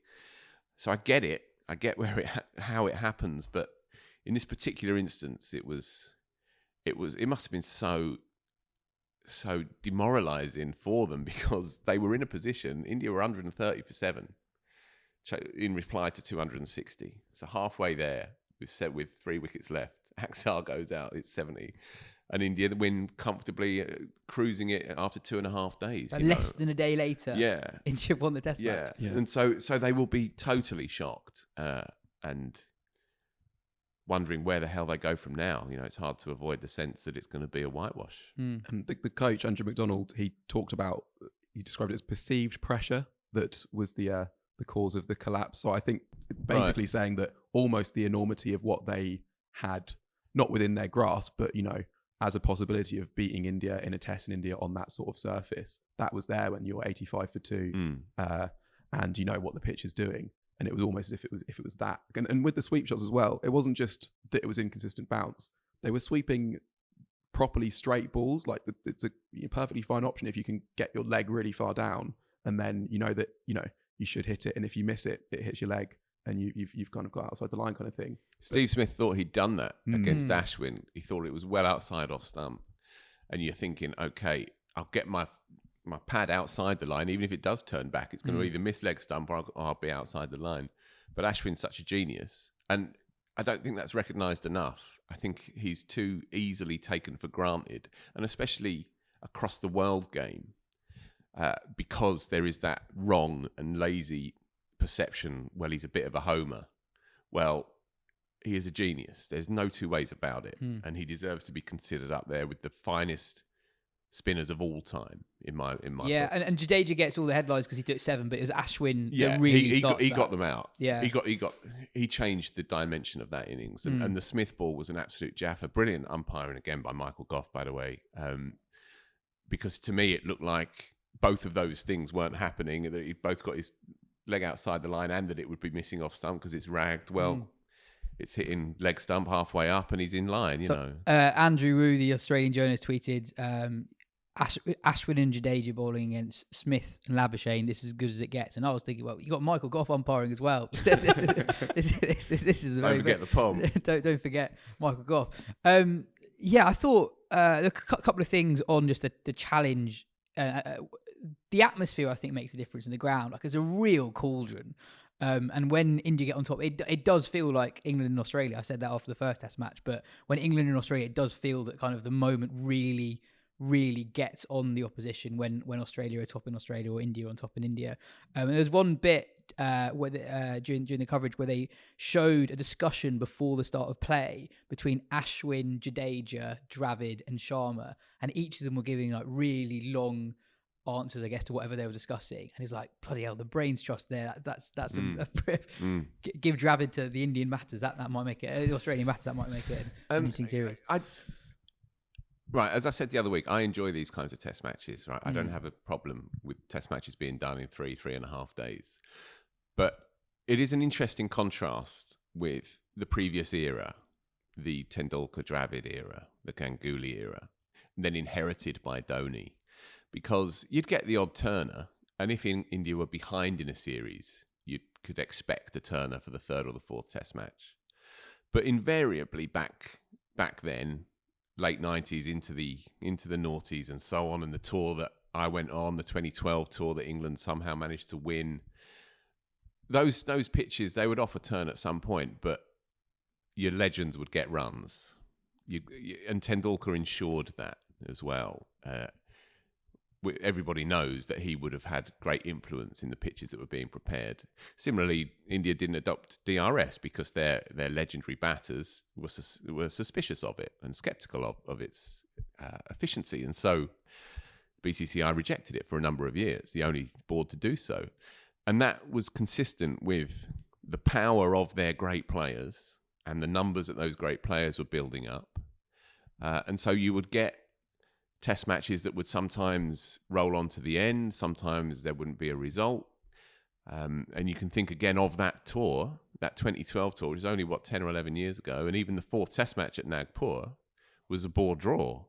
Speaker 3: So I get it. I get how it happens, but in this particular instance, it must have been so demoralising for them, because they were in a position. India were 130 for 7 in reply to 260. So halfway there, with 3 wickets left, Axar goes out. It's 70, and India win comfortably, cruising it after 2.5 days.
Speaker 1: Less than a day later, India have won the Test match.
Speaker 3: Yeah, and so they will be totally shocked and wondering where the hell they go from now. It's hard to avoid the sense that it's going to be a whitewash.
Speaker 2: And the coach, Andrew McDonald, he described it as perceived pressure that was the cause of the collapse. So I think basically saying that almost the enormity of what they had, not within their grasp, but, as a possibility of beating India in a Test in India on that sort of surface, that was there when you're 85 for 2 and you know what the pitch is doing. And it was almost as if it was that. And with the sweep shots as well, it wasn't just that it was inconsistent bounce. They were sweeping properly straight balls. Like it's a perfectly fine option if you can get your leg really far down, and then that you should hit it. And if you miss it, it hits your leg, and you've kind of got outside the line kind of thing.
Speaker 3: Steve Smith thought he'd done that against Ashwin. He thought it was well outside off stump, and you're thinking, okay, I'll get my pad outside the line, even if it does turn back, it's going to either miss leg stump or I'll be outside the line. But Ashwin's such a genius, and I don't think that's recognised enough. I think he's too easily taken for granted, and especially across the world game, because there is that wrong and lazy perception, well, he's a bit of a homer. Well, he is a genius. There's no two ways about it. And he deserves to be considered up there with the finest spinners of all time, in my book.
Speaker 1: And Jadeja gets all the headlines because he took 7, but it was Ashwin that really
Speaker 3: he got them out.
Speaker 1: Yeah.
Speaker 3: He changed the dimension of that innings. And the Smith ball was an absolute jaffa. Brilliant umpiring again by Michael Goff, by the way. Because to me, it looked like both of those things weren't happening, that he both got his leg outside the line and that it would be missing off stump because it's ragged. Well, it's hitting leg stump halfway up and he's in line, you know.
Speaker 1: Andrew Rue, the Australian journalist, tweeted, Ashwin and Jadeja bowling against Smith and Labuschagne, this is as good as it gets. And I was thinking, well, you got Michael Goff umpiring as well. this is the
Speaker 3: Don't forget the pom.
Speaker 1: Don't forget Michael Goff. I thought a couple of things on just the challenge. The atmosphere, I think, makes a difference in the ground. Like, it's a real cauldron. And when India get on top, it does feel like England and Australia. I said that after the first Test match, but when England and Australia, it does feel that kind of the moment really gets on the opposition when Australia are top in Australia or India on top in India. And there's one bit where during the coverage where they showed a discussion before the start of play between Ashwin, Jadeja, Dravid and Sharma, and each of them were giving like really long answers, I guess, to whatever they were discussing. And he's like, bloody hell, the brains trust there. That's give Dravid to the Indian matters. That might make it, the Australian matters, that might make it an interesting series.
Speaker 3: Right, as I said the other week, I enjoy these kinds of Test matches. Right, I don't have a problem with Test matches being done in 3.5 days, but it is an interesting contrast with the previous era, the Tendulkar-Dravid era, the Ganguly era, and then inherited by Dhoni, because you'd get the odd turner, and if India were behind in a series, you could expect a turner for the third or the fourth Test match. But invariably back then, late 90s into the noughties and so on, and the tour that I went on, the 2012 tour that England somehow managed to win, those pitches, they would offer turn at some point, but your legends would get runs. And Tendulkar ensured that as well. Everybody knows that he would have had great influence in the pitches that were being prepared. Similarly, India didn't adopt DRS because their legendary batters were suspicious of it and sceptical of its efficiency. And so BCCI rejected it for a number of years, the only board to do so. And that was consistent with the power of their great players and the numbers that those great players were building up. And so you would get Test matches that would sometimes roll on to the end, sometimes there wouldn't be a result. And you can think again of that tour, that 2012 tour, which is only, 10 or 11 years ago, and even the fourth Test match at Nagpur was a bore draw,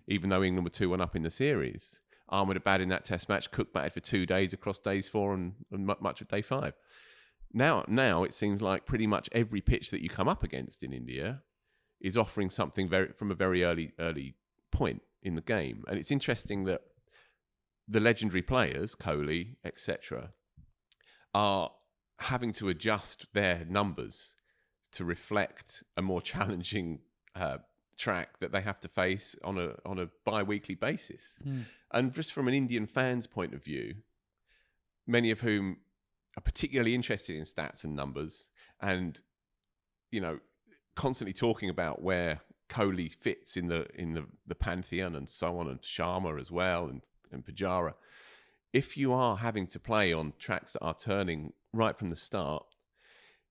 Speaker 3: even though England were 2-1 up in the series. Ahmed had batted in that Test match, Cook batted for 2 days across days 4 and much of day 5. Now it seems like pretty much every pitch that you come up against in India is offering something from a very early point in the game. And it's interesting that the legendary players, Kohli, etc., are having to adjust their numbers to reflect a more challenging track that they have to face on a bi-weekly basis. And just from an Indian fan's point of view, many of whom are particularly interested in stats and numbers, and constantly talking about where Kohli fits in the pantheon and so on, and Sharma as well, and Pujara. If you are having to play on tracks that are turning right from the start,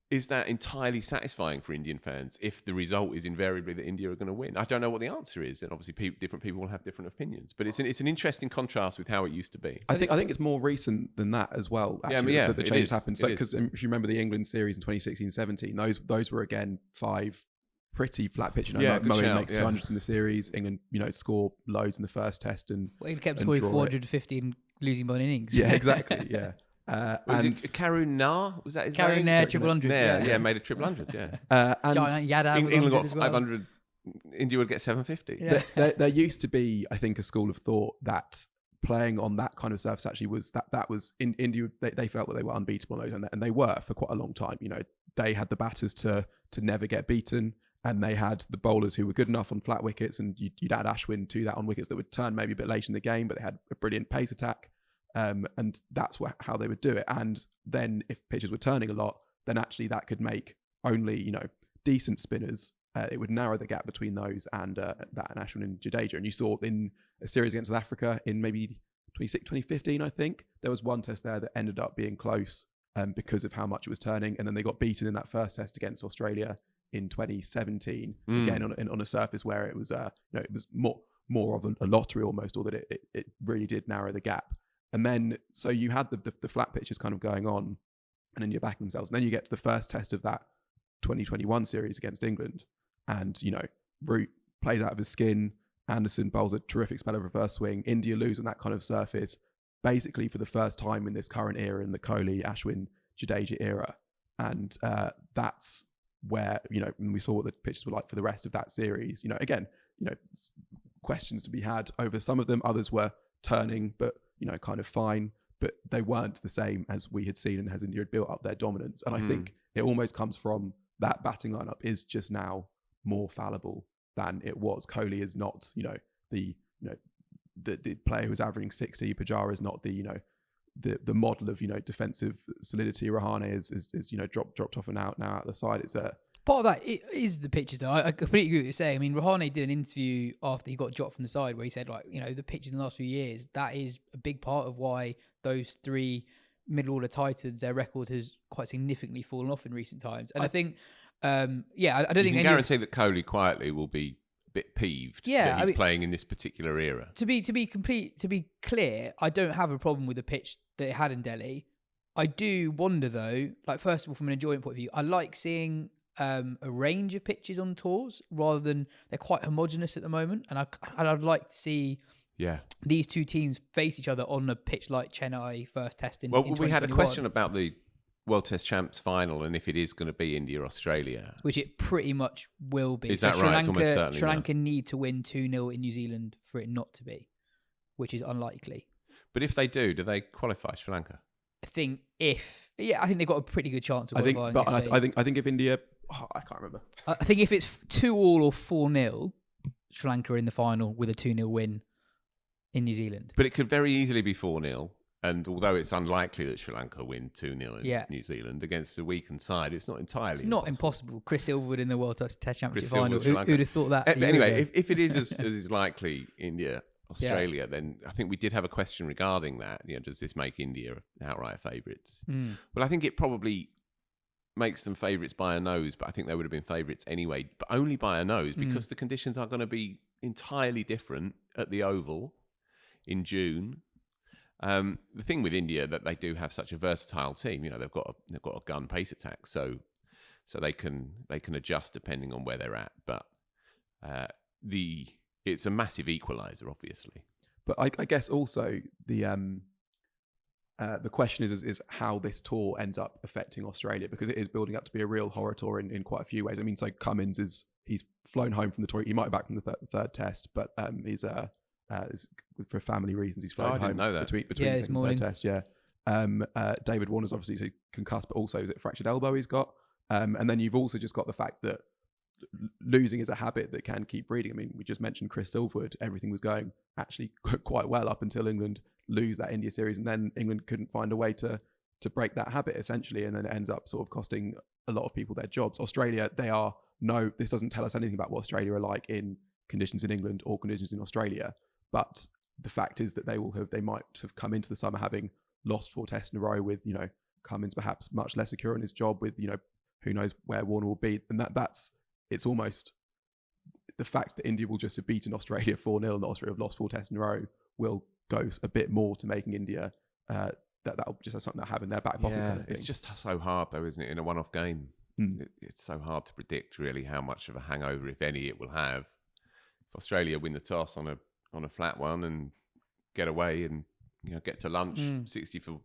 Speaker 3: is that entirely satisfying for Indian fans if the result is invariably that India are going to win? I don't know what the answer is, and obviously different people will have different opinions. But it's an interesting contrast with how it used to be.
Speaker 2: I think it's more recent than that as well. Actually, that the changes happened. So because if you remember the England series in 2016-17, those were again 5 pretty flat pitch. Moeen makes 200s in the series. England, score loads in the first Test, and
Speaker 1: he kept scoring 450 and losing by an innings.
Speaker 2: Yeah, exactly. Yeah.
Speaker 3: And Karun Nair, was that his
Speaker 1: Karun
Speaker 3: name?
Speaker 1: Nair, 100.
Speaker 3: Yeah, made a 100. Yeah.
Speaker 1: And
Speaker 3: England got 500. India would get 750.
Speaker 2: Yeah. There used to be, I think, a school of thought that playing on that kind of surface actually was that was in India. They felt that they were unbeatable on those, and they were for quite a long time. They had the batters to never get beaten, and they had the bowlers who were good enough on flat wickets, and you'd add Ashwin to that on wickets that would turn maybe a bit late in the game, but they had a brilliant pace attack, and that's how they would do it. And then if pitches were turning a lot, then actually that could make only decent spinners. It would narrow the gap between those and Ashwin and Jadeja. And you saw in a series against South Africa in maybe 2015, I think, there was one test there that ended up being close because of how much it was turning. And then they got beaten in that first test against Australia in 2017, again on a surface where it was it was more of a lottery almost, or that it really did narrow the gap. And then so you had the flat pitches kind of going on, and then you're backing themselves. And then you get to the first test of that 2021 series against England, and Root plays out of his skin. Anderson bowls a terrific spell of reverse swing. India lose on that kind of surface, basically for the first time in this current era, in the Kohli, Ashwin, Jadeja era. And that's where, when we saw what the pitches were like for the rest of that series, again, questions to be had over some of them. Others were turning, but, kind of fine. But they weren't the same as we had seen and as India had built up their dominance. And I think it almost comes from that batting lineup is just now more fallible than it was. Kohli is not, the player who's averaging 60. Pujara is not the model of defensive solidity. Rahane is dropped off and out now out the side. It's a
Speaker 1: part of that is the pitches, though. I completely agree with what you're saying. I mean, Rahane did an interview after he got dropped from the side where he said, the pitches in the last few years, that is a big part of why those three middle order titans, their record has quite significantly fallen off in recent times. And I think, I don't think
Speaker 3: you can guarantee that Kohli quietly will be a bit peeved that he's playing in this particular era. To
Speaker 1: be clear, I don't have a problem with the pitch that it had in Delhi. I do wonder though, first of all, from an enjoyment point of view, I like seeing a range of pitches on tours rather than they're quite homogenous at the moment, and I'd like to see these two teams face each other on a pitch like Chennai first test in 2021.
Speaker 3: We had a question about the World Test Champs final and if it is going to be India-Australia.
Speaker 1: Which it pretty much will be.
Speaker 3: Is that right? It's almost certainly
Speaker 1: Sri Lanka need to win 2-0 in New Zealand for it not to be, which is unlikely.
Speaker 3: But if they do they qualify, Sri Lanka?
Speaker 1: I think they've got a pretty good chance of qualifying.
Speaker 2: I think if India... I can't remember.
Speaker 1: I think if it's 2-2 or 4-0, Sri Lanka are in the final with a 2-0 win in New Zealand.
Speaker 3: But it could very easily be 4-0. And although it's unlikely that Sri Lanka win 2-0 in New Zealand against a weakened side, it's not entirely
Speaker 1: It's not impossible. Chris Silverwood in the World Test Championship final. Who'd have thought that?
Speaker 3: Anyway, if it is as is likely India, Australia, then I think we did have a question regarding that. Does this make India outright favourites? Well, I think it probably makes them favourites by a nose, but I think they would have been favourites anyway, but only by a nose because the conditions are going to be entirely different at the Oval in June. The thing with India that they do have such a versatile team, they've got a gun pace attack, so they can adjust depending on where they're at. But it's a massive equaliser, obviously.
Speaker 2: But I guess also the question is how this tour ends up affecting Australia, because it is building up to be a real horror tour in quite a few ways. I mean, so Cummins he's flown home from the tour. He might be back from the third test, but he's for family reasons he's flown home between second and third test. David Warner's obviously concussed, but also is it fractured elbow he's got. And then you've also just got the fact that losing is a habit that can keep breeding. I mean, we just mentioned Chris Silverwood. Everything was going actually quite well up until England lose that India series, and then England couldn't find a way to break that habit essentially, and then it ends up sort of costing a lot of people their jobs. Australia, this doesn't tell us anything about what Australia are like in conditions in England or conditions in Australia, but the fact is that they might have come into the summer having lost 4 tests in a row with Cummins perhaps much less secure in his job, with who knows where Warner will be, and it's almost the fact that India will just have beaten Australia 4-0 and Australia have lost 4 tests in a row will go a bit more to making India that'll just have something they have in their back pocket. Kind of thing.
Speaker 3: It's just so hard though, isn't it? In a one-off game, it's so hard to predict really how much of a hangover, if any, it will have. If Australia win the toss on a flat one and get away and get to lunch 60 for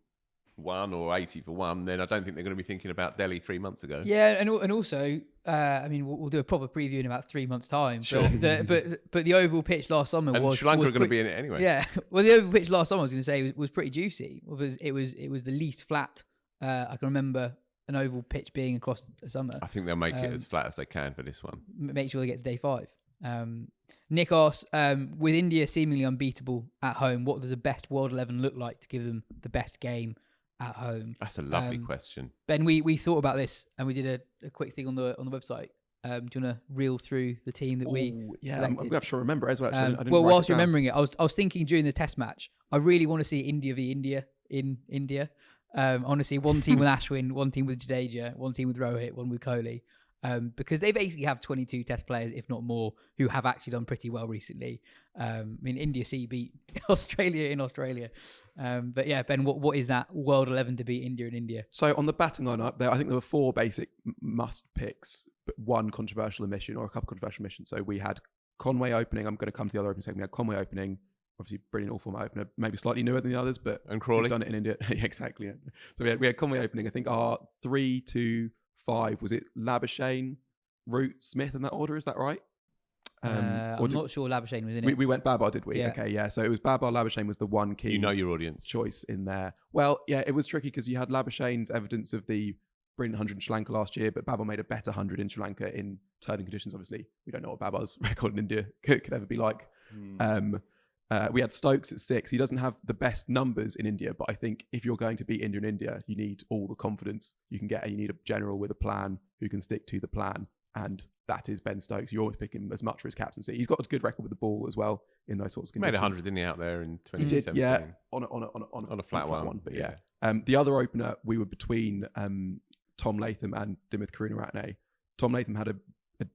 Speaker 3: 1 or 80 for 1, then I don't think they're going to be thinking about Delhi 3 months ago.
Speaker 1: Yeah, and also, I mean, we'll do a proper preview in about 3 months' time.
Speaker 3: Sure.
Speaker 1: But the oval pitch last summer
Speaker 3: And Sri Lanka are going to be in it anyway.
Speaker 1: Yeah, well, the oval pitch last summer, I was going to say, was pretty juicy. It was the least flat I can remember an oval pitch being across the summer.
Speaker 3: I think they'll make it as flat as they can for this one.
Speaker 1: Make sure they get to day 5. Nick asks, with India seemingly unbeatable at home, what does the best World 11 look like to give them the best game at home?
Speaker 3: That's a lovely question.
Speaker 1: Ben, we thought about this and we did a quick thing on the website. Do you want to reel through the team that we selected?
Speaker 2: I'm sure I remember it as well. Actually.
Speaker 1: Well, whilst you're remembering it, I was thinking during the test match, I really want to see India v India in India. I want to see one team with Ashwin, one team with Jadeja, one team with Rohit, one with Kohli. Because they basically have 22 test players, if not more, who have actually done pretty well recently. I mean, India beat Australia in Australia. But yeah, Ben, what is that World 11 to beat India and India?
Speaker 2: So on the batting lineup, I think there were 4 basic must picks, but 1 controversial omission or a couple controversial omissions. So we had Conway opening. I'm going to come to the other opening segment. We had Conway opening. Obviously, brilliant all-format opener, maybe slightly newer than the others, but
Speaker 3: and Crawley
Speaker 2: he's done it in India. Exactly. Yeah. So we had Conway opening. I think our 3, 2, 5 was it Labuschagne, Root, Smith in that order? Is that right?
Speaker 1: I'm not sure Labuschagne was in it.
Speaker 2: We went Babar, did we?
Speaker 1: Yeah.
Speaker 2: Okay, yeah. So it was Babar. Labuschagne was the one key.
Speaker 3: You know your audience
Speaker 2: choice in there. Well, yeah, it was tricky because you had Labuschagne's evidence of the brilliant 100 in Sri Lanka last year, but Babar made a better 100 in Sri Lanka in turning conditions. Obviously, we don't know what Babar's record in India could ever be like. We had Stokes at 6. He doesn't have the best numbers in India, but I think if you're going to beat India in India, you need all the confidence you can get, and you need a general with a plan who can stick to the plan, and that is Ben Stokes. You always pick him as much for his captaincy. He's got a good record with the ball as well in those sorts of conditions.
Speaker 3: Made 100, didn't he, out there in 2017?
Speaker 2: He did, yeah, on a flat one. But yeah, the other opener, we were between Tom Latham and Dimith Karunaratne. Tom Latham had a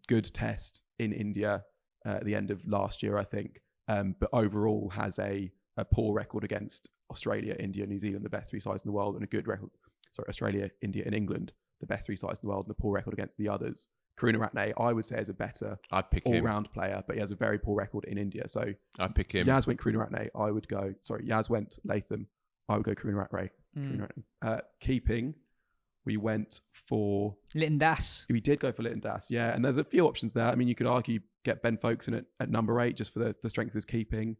Speaker 2: good test in India at the end of last year, I think. But overall has a poor record against Australia, India, New Zealand, the best 3 sides in the world, and a good record. Sorry, Australia, India, and England, the best 3 sides in the world, and a poor record against the others. Karunaratne, I would say, is a better all-round player, but he has a very poor record in India. So
Speaker 3: I'd pick him.
Speaker 2: Yaz went Karunaratne. I would go. Sorry, Yaz went Latham. I would go Karunaratne. Keeping, we went for
Speaker 1: Litton Das.
Speaker 2: We did go for Litton Das, yeah. And there's a few options there. I mean, you could argue get Ben Stokes in at number 8 just for the strength of his keeping.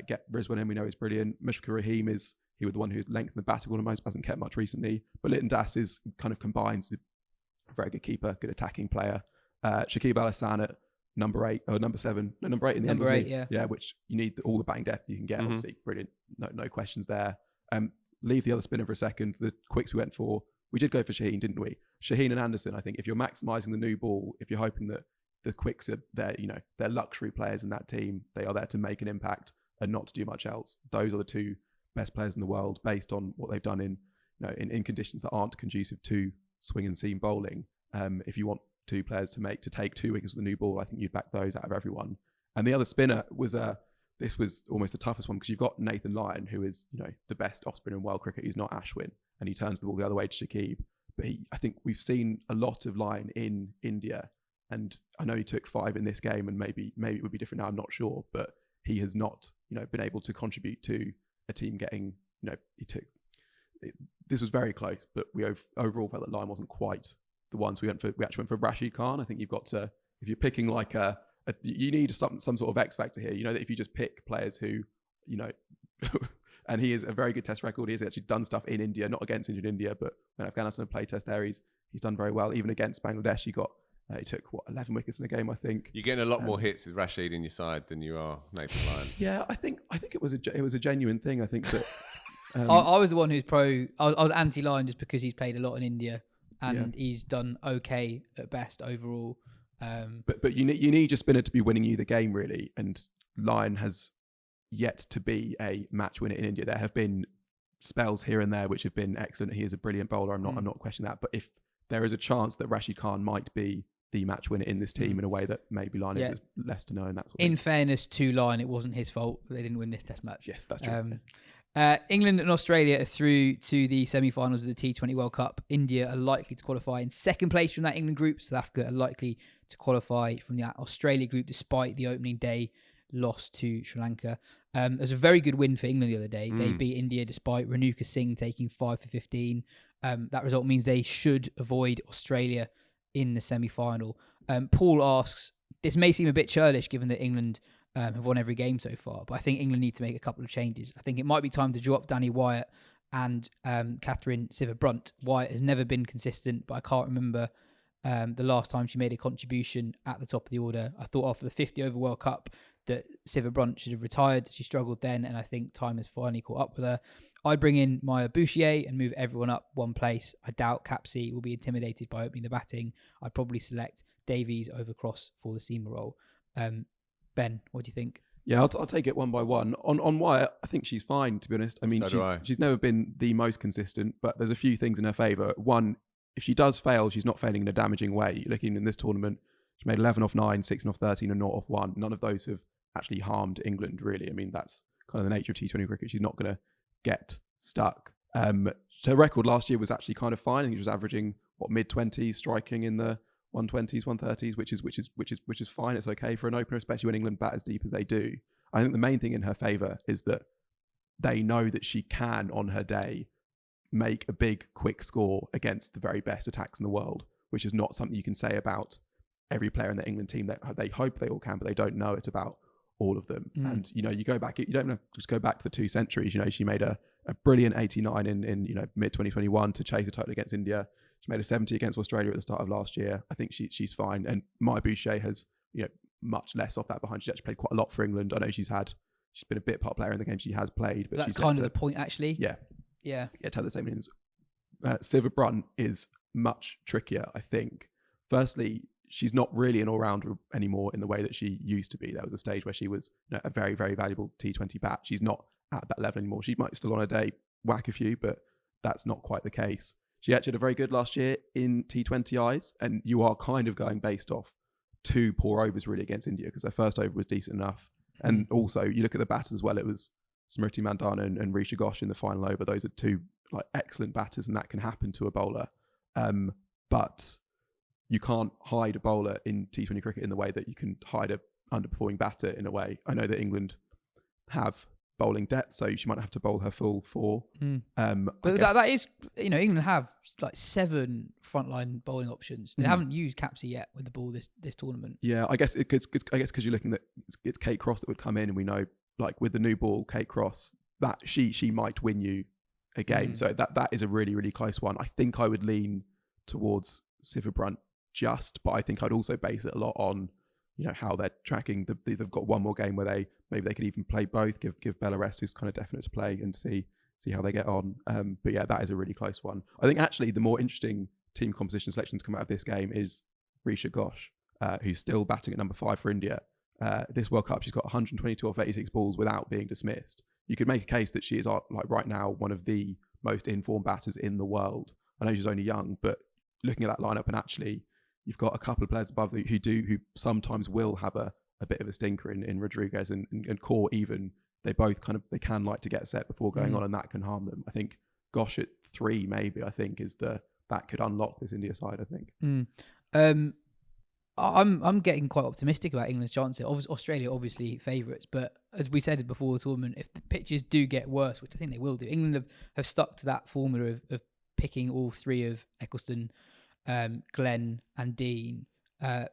Speaker 2: Get Rizwan in, we know he's brilliant. Mushfiqur Rahim he was the one who lengthened the batting order most, hasn't kept much recently. But Litton Das is kind of combines a very good keeper, good attacking player. Shakib Al Hassan at number 8 or number 7, no, number 8 in the
Speaker 1: number
Speaker 2: end.
Speaker 1: 8, yeah.
Speaker 2: Yeah, which you need all the batting depth you can get. Obviously, brilliant. No questions there. Leave the other spinner for a second. The quicks we went for. We did go for Shaheen, didn't we? Shaheen and Anderson, I think if you're maximising the new ball, if you're hoping that the quicks are there, they're luxury players in that team. They are there to make an impact and not to do much else. Those are the 2 best players in the world based on what they've done in conditions that aren't conducive to swing and seam bowling. If you want 2 players to take 2 wickets with the new ball, I think you'd back those out of everyone. And the other spinner was this was almost the toughest one because you've got Nathan Lyon, who is the best off spinner in world cricket. He's not Ashwin, and he turns the ball the other way to Shakib. But I think we've seen a lot of Lyon in India, and I know he took 5 in this game, and maybe it would be different now. I'm not sure, but he has not been able to contribute to a team getting this was very close, but we overall felt that Lyon wasn't quite the ones we actually went for Rashid Khan. I think you've got to, if you're picking like you need some sort of X factor here. That if you just pick players who, and he has a very good test record. He has actually done stuff in India, not against India, but when Afghanistan played test there, he's done very well. Even against Bangladesh, he took 11 wickets in a game, I think. You're getting a lot
Speaker 3: more hits with Rashid in your side than you are Nathan Lyon.
Speaker 2: Yeah, I think it was a genuine thing. I think that
Speaker 1: I was the one who's pro. I was anti-Lyon just because he's played a lot in India and he's done okay at best overall.
Speaker 2: But you need your spinner to be winning you the game, really. And Lyon has yet to be a match winner in India. There have been spells here and there which have been excellent. He is a brilliant bowler. I'm not questioning that. But if there is a chance that Rashid Khan might be the match winner in this team in a way that maybe Lyon is less to know, and that sort of
Speaker 1: thing. In fairness to Lyon, it wasn't his fault they didn't win this Test match.
Speaker 2: Yes, that's true.
Speaker 1: England and Australia are through to the semi-finals of the T20 World Cup. India are likely to qualify in second place from that England group. South Africa are likely to qualify from that Australia group despite the opening day lost to Sri Lanka. It was a very good win for England the other day. They beat India despite Renuka Singh taking 5 for 15. That result means they should avoid Australia in the semi-final. Paul asks, this may seem a bit churlish given that England have won every game so far, but I think England need to make a couple of changes. I think it might be time to drop Danny Wyatt and Catherine Sciver-Brunt. Wyatt has never been consistent, but I can't remember the last time she made a contribution at the top of the order. I thought after the 50 over World Cup that Sciver-Brunt should have retired. She struggled then, and I think time has finally caught up with her. I'd bring in Maya Bouchier and move everyone up one place. I doubt Capsey will be intimidated by opening the batting. I'd probably select Davies over Cross for the seamer role. Ben, what do you think?
Speaker 2: Yeah, I'll take it one by one. On Wyatt, I think she's fine, to be honest. I mean, she's never been the most consistent, but there's a few things in her favour. One, if she does fail, she's not failing in a damaging way. You're looking in this tournament, she made 11 off 9, 6 off 13, and 0 off 1. None of those have actually harmed England, really. I mean, that's kind of the nature of T20 cricket. She's not going to get stuck. Her record last year was actually kind of fine. I think she was averaging, mid-20s, striking in the 120s, 130s, which is fine. It's okay for an opener, especially when England bat as deep as they do. I think the main thing in her favour is that they know that she can, on her day, make a big, quick score against the very best attacks in the world, which is not something you can say about every player in the England team. They hope they all can, but they don't know it about all of them. And, you go back, you don't just go back to the 2 centuries. She made a brilliant 89 in mid-2021 to chase a total against India. She made a 70 against Australia at the start of last year. I think she's fine. And Maya Bouchier has, much less off that behind. She's actually played quite a lot for England. I know she's been a bit part player in the game she has played. But
Speaker 1: that's
Speaker 2: she's
Speaker 1: kind of the point, actually.
Speaker 2: Yeah.
Speaker 1: Yeah.
Speaker 2: Yeah, to have the same innings. Sciver-Brunt is much trickier, I think. Firstly, she's not really an all-rounder anymore in the way that she used to be. There was a stage where she was a very, very valuable T20 bat. She's not at that level anymore. She might still on a day whack a few, but that's not quite the case. She actually had a very good last year in T20 eyes, and you are kind of going based off 2 poor overs really against India, because her first over was decent enough. And also, you look at the batters as well, it was Smriti Mandana and Risha Ghosh in the final over. Those are 2 excellent batters, and that can happen to a bowler. But you can't hide a bowler in T20 cricket in the way that you can hide a underperforming batter in a way. I know that England have bowling depth, so she might have to bowl her full 4.
Speaker 1: But that is, England have 7 frontline bowling options. They haven't used Capsey yet with the ball this tournament.
Speaker 2: Yeah, I guess because you're looking at it's Kate Cross that would come in, and we know with the new ball, Kate Cross, that she might win you a game. So that is a really, really close one. I think I would lean towards Sciver-Brunt but I think I'd also base it a lot on how they're tracking. They've got one more game where they could even play both, give Bella rest, who's kind of definite to play, and see how they get on. But yeah, that is a really close one. I think actually the more interesting team composition selection to come out of this game is Risha Ghosh, who's still batting at number 5 for India. This World Cup, she's got 122 off 86 balls without being dismissed. You could make a case that she is right now one of the most informed batters in the world. I know she's only young, but looking at that lineup, and actually you've got a couple of players above who sometimes will have a bit of a stinker in Rodriguez and Kaur even. They both they can like to get set before going on, and that can harm them. I think Ghosh at 3 maybe, I think that could unlock this India side, I think.
Speaker 1: I'm getting quite optimistic about England's chances. Australia obviously favourites, but as we said before the tournament, if the pitches do get worse, which I think they will do, England have stuck to that formula of picking all 3 of Eccleston, Glenn and Dean,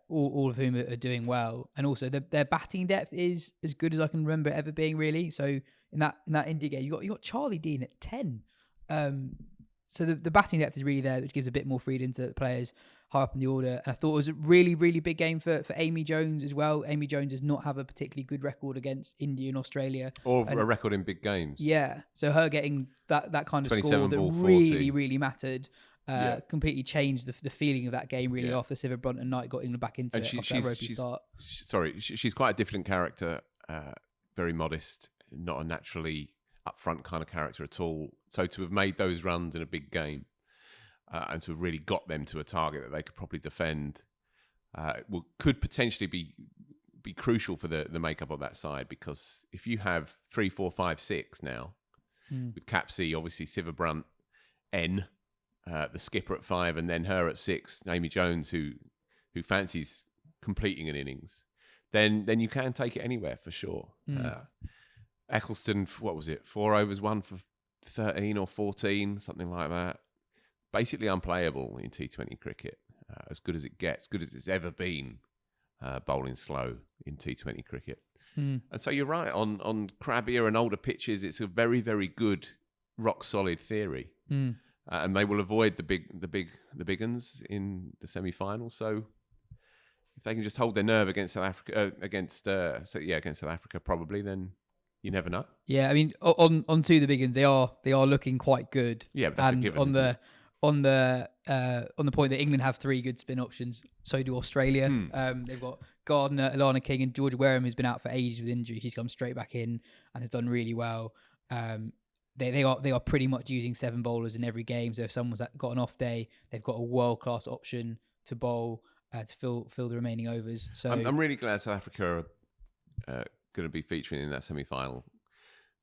Speaker 1: all of whom are doing well, and also their batting depth is as good as I can remember it ever being, really. So in that India game, you got Charlie Dean at 10. So the batting depth is really there, which gives a bit more freedom to the players high up in the order. And I thought it was a really, really big game for Amy Jones as well. Amy Jones does not have a particularly good record against India and Australia.
Speaker 3: Or a record in big games.
Speaker 1: Yeah. So her getting that kind of score that
Speaker 3: 40.
Speaker 1: really, really mattered. Completely changed the feeling of that game really after Sciver-Brunt and Knight got England back into it after that ropey start.
Speaker 3: She's quite a different character, very modest, not a naturally upfront kind of character at all. So to have made those runs in a big game and to have really got them to a target that they could probably defend could potentially be crucial for the makeup of that side, because if you have 3, 4, 5, 6 now with Capsey, obviously Sciver-Brunt, N, the skipper at 5, and then her at 6, Amy Jones, who fancies completing an innings, then you can take it anywhere for sure. Eccleston, what was it? 4 overs, 1 for 13 or 14, something like that. Basically unplayable in T20 cricket. As good as it gets, good as it's ever been, bowling slow in T20 cricket. And so you're right, on crabbier and older pitches, it's a very, very good, rock solid theory. And they will avoid the big uns in the semi-final. So if they can just hold their nerve against South Africa, against South Africa, probably, then you never know.
Speaker 1: Yeah, I mean, on to the big uns, they are looking quite good.
Speaker 3: Yeah, but that's a given,
Speaker 1: on the point that England have 3 good spin options, so do Australia. They've got Gardner, Alana King, and Georgia Wareham, who's been out for ages with injury. She's come straight back in and has done really well. They are pretty much using 7 bowlers in every game. So if someone's got an off day, they've got a world class option to bowl to fill the remaining overs. So
Speaker 3: I'm really glad South Africa are going to be featuring in that semi final,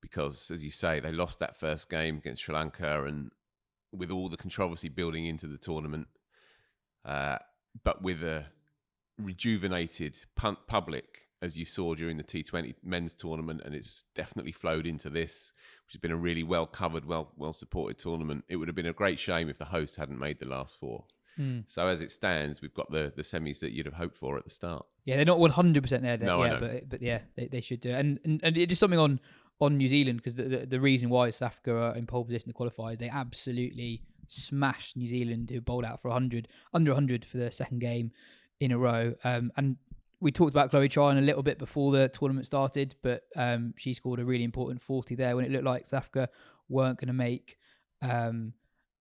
Speaker 3: because, as you say, they lost that first game against Sri Lanka, and with all the controversy building into the tournament, but with a rejuvenated public, as you saw during the T20 men's tournament, and it's definitely flowed into this, which has been a really well covered, well supported tournament. It would have been a great shame if the host hadn't made the last 4. So as it stands, we've got the semis that you'd have hoped for at the start.
Speaker 1: Yeah, they're not 100% there.
Speaker 3: No, I know.
Speaker 1: But yeah, they should do. And just something on New Zealand, because the reason why South Africa are in pole position to qualify is they absolutely smashed New Zealand, who bowled out for under 100 for the second game in a row. And we talked about Chloe Tryon a little bit before the tournament started, but she scored a really important 40 there when it looked like South Africa weren't going to make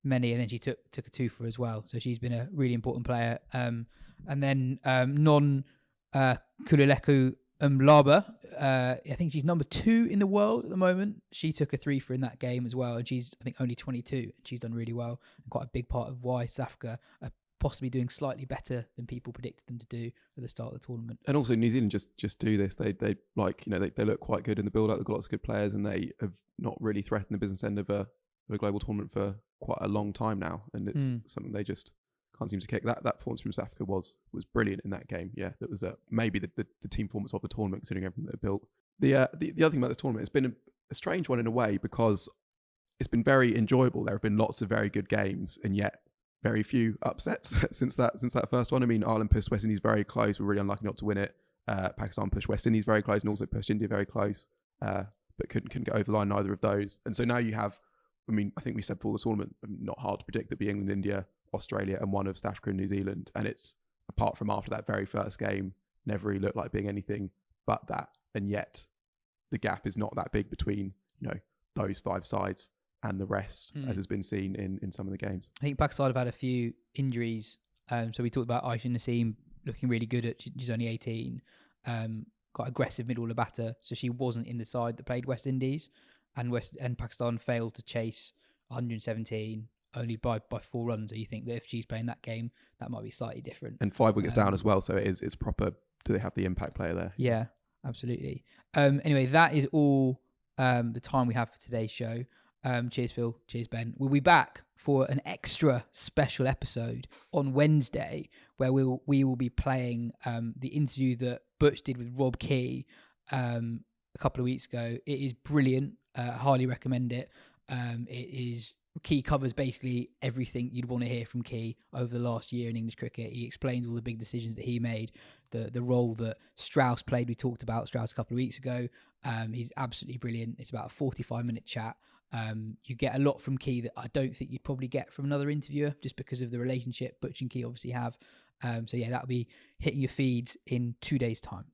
Speaker 1: many, and then she took a 2 for as well. So she's been a really important player. And then Kuggeleijn Mhlaba, I think she's number 2 in the world at the moment. She took a 3 for in that game as well, and she's, I think, only 22, and she's done really well, and quite a big part of why South Africa are possibly doing slightly better than people predicted them to do at the start of the tournament.
Speaker 2: And also New Zealand just do this. They like, they look quite good in the build-up. They've got lots of good players, and they have not really threatened the business end of a global tournament for quite a long time now, and it's something they just can't seem to kick. That performance from South Africa was brilliant in that game. Yeah, that was maybe the team performance of the tournament, considering everything they built. The other thing about this tournament, it's been a strange one in a way, because it's been very enjoyable. There have been lots of very good games, and yet very few upsets since that first one. I mean, Ireland pushed West Indies very close. We're really unlucky not to win it. Pakistan pushed West Indies very close, and also pushed India very close, but couldn't get over the line, neither of those. And so now you have, I mean, I think we said before the tournament, not hard to predict, that be England, India, Australia, and one of South Africa and New Zealand. And it's, apart from after that very first game, never really looked like being anything but that. And yet the gap is not that big between, those 5 sides and the rest, as has been seen in some of the games.
Speaker 1: I think Pakistan have had a few injuries. So we talked about Aisha Naseem looking really good. She's only 18. Quite aggressive middle order batter. So she wasn't in the side that played West Indies. And Pakistan failed to chase 117 only by 4 runs. So you think that if she's playing that game, that might be slightly different.
Speaker 2: And 5 wickets down as well. So it's proper. Do they have the impact player there?
Speaker 1: Yeah, absolutely. Anyway, that is all the time we have for today's show. Cheers, Phil. Cheers, Ben. We'll be back for an extra special episode on Wednesday, where we will be playing the interview that Butch did with Rob Key a couple of weeks ago. It is brilliant. Highly recommend it. Key covers basically everything you'd want to hear from Key over the last year in English cricket. He explains all the big decisions that he made, the role that Strauss played. We talked about Strauss a couple of weeks ago. He's absolutely brilliant. It's about a 45-minute chat. You get a lot from Key that I don't think you'd probably get from another interviewer, just because of the relationship Butch and Key obviously have. So yeah, that'll be hitting your feeds in 2 days' time.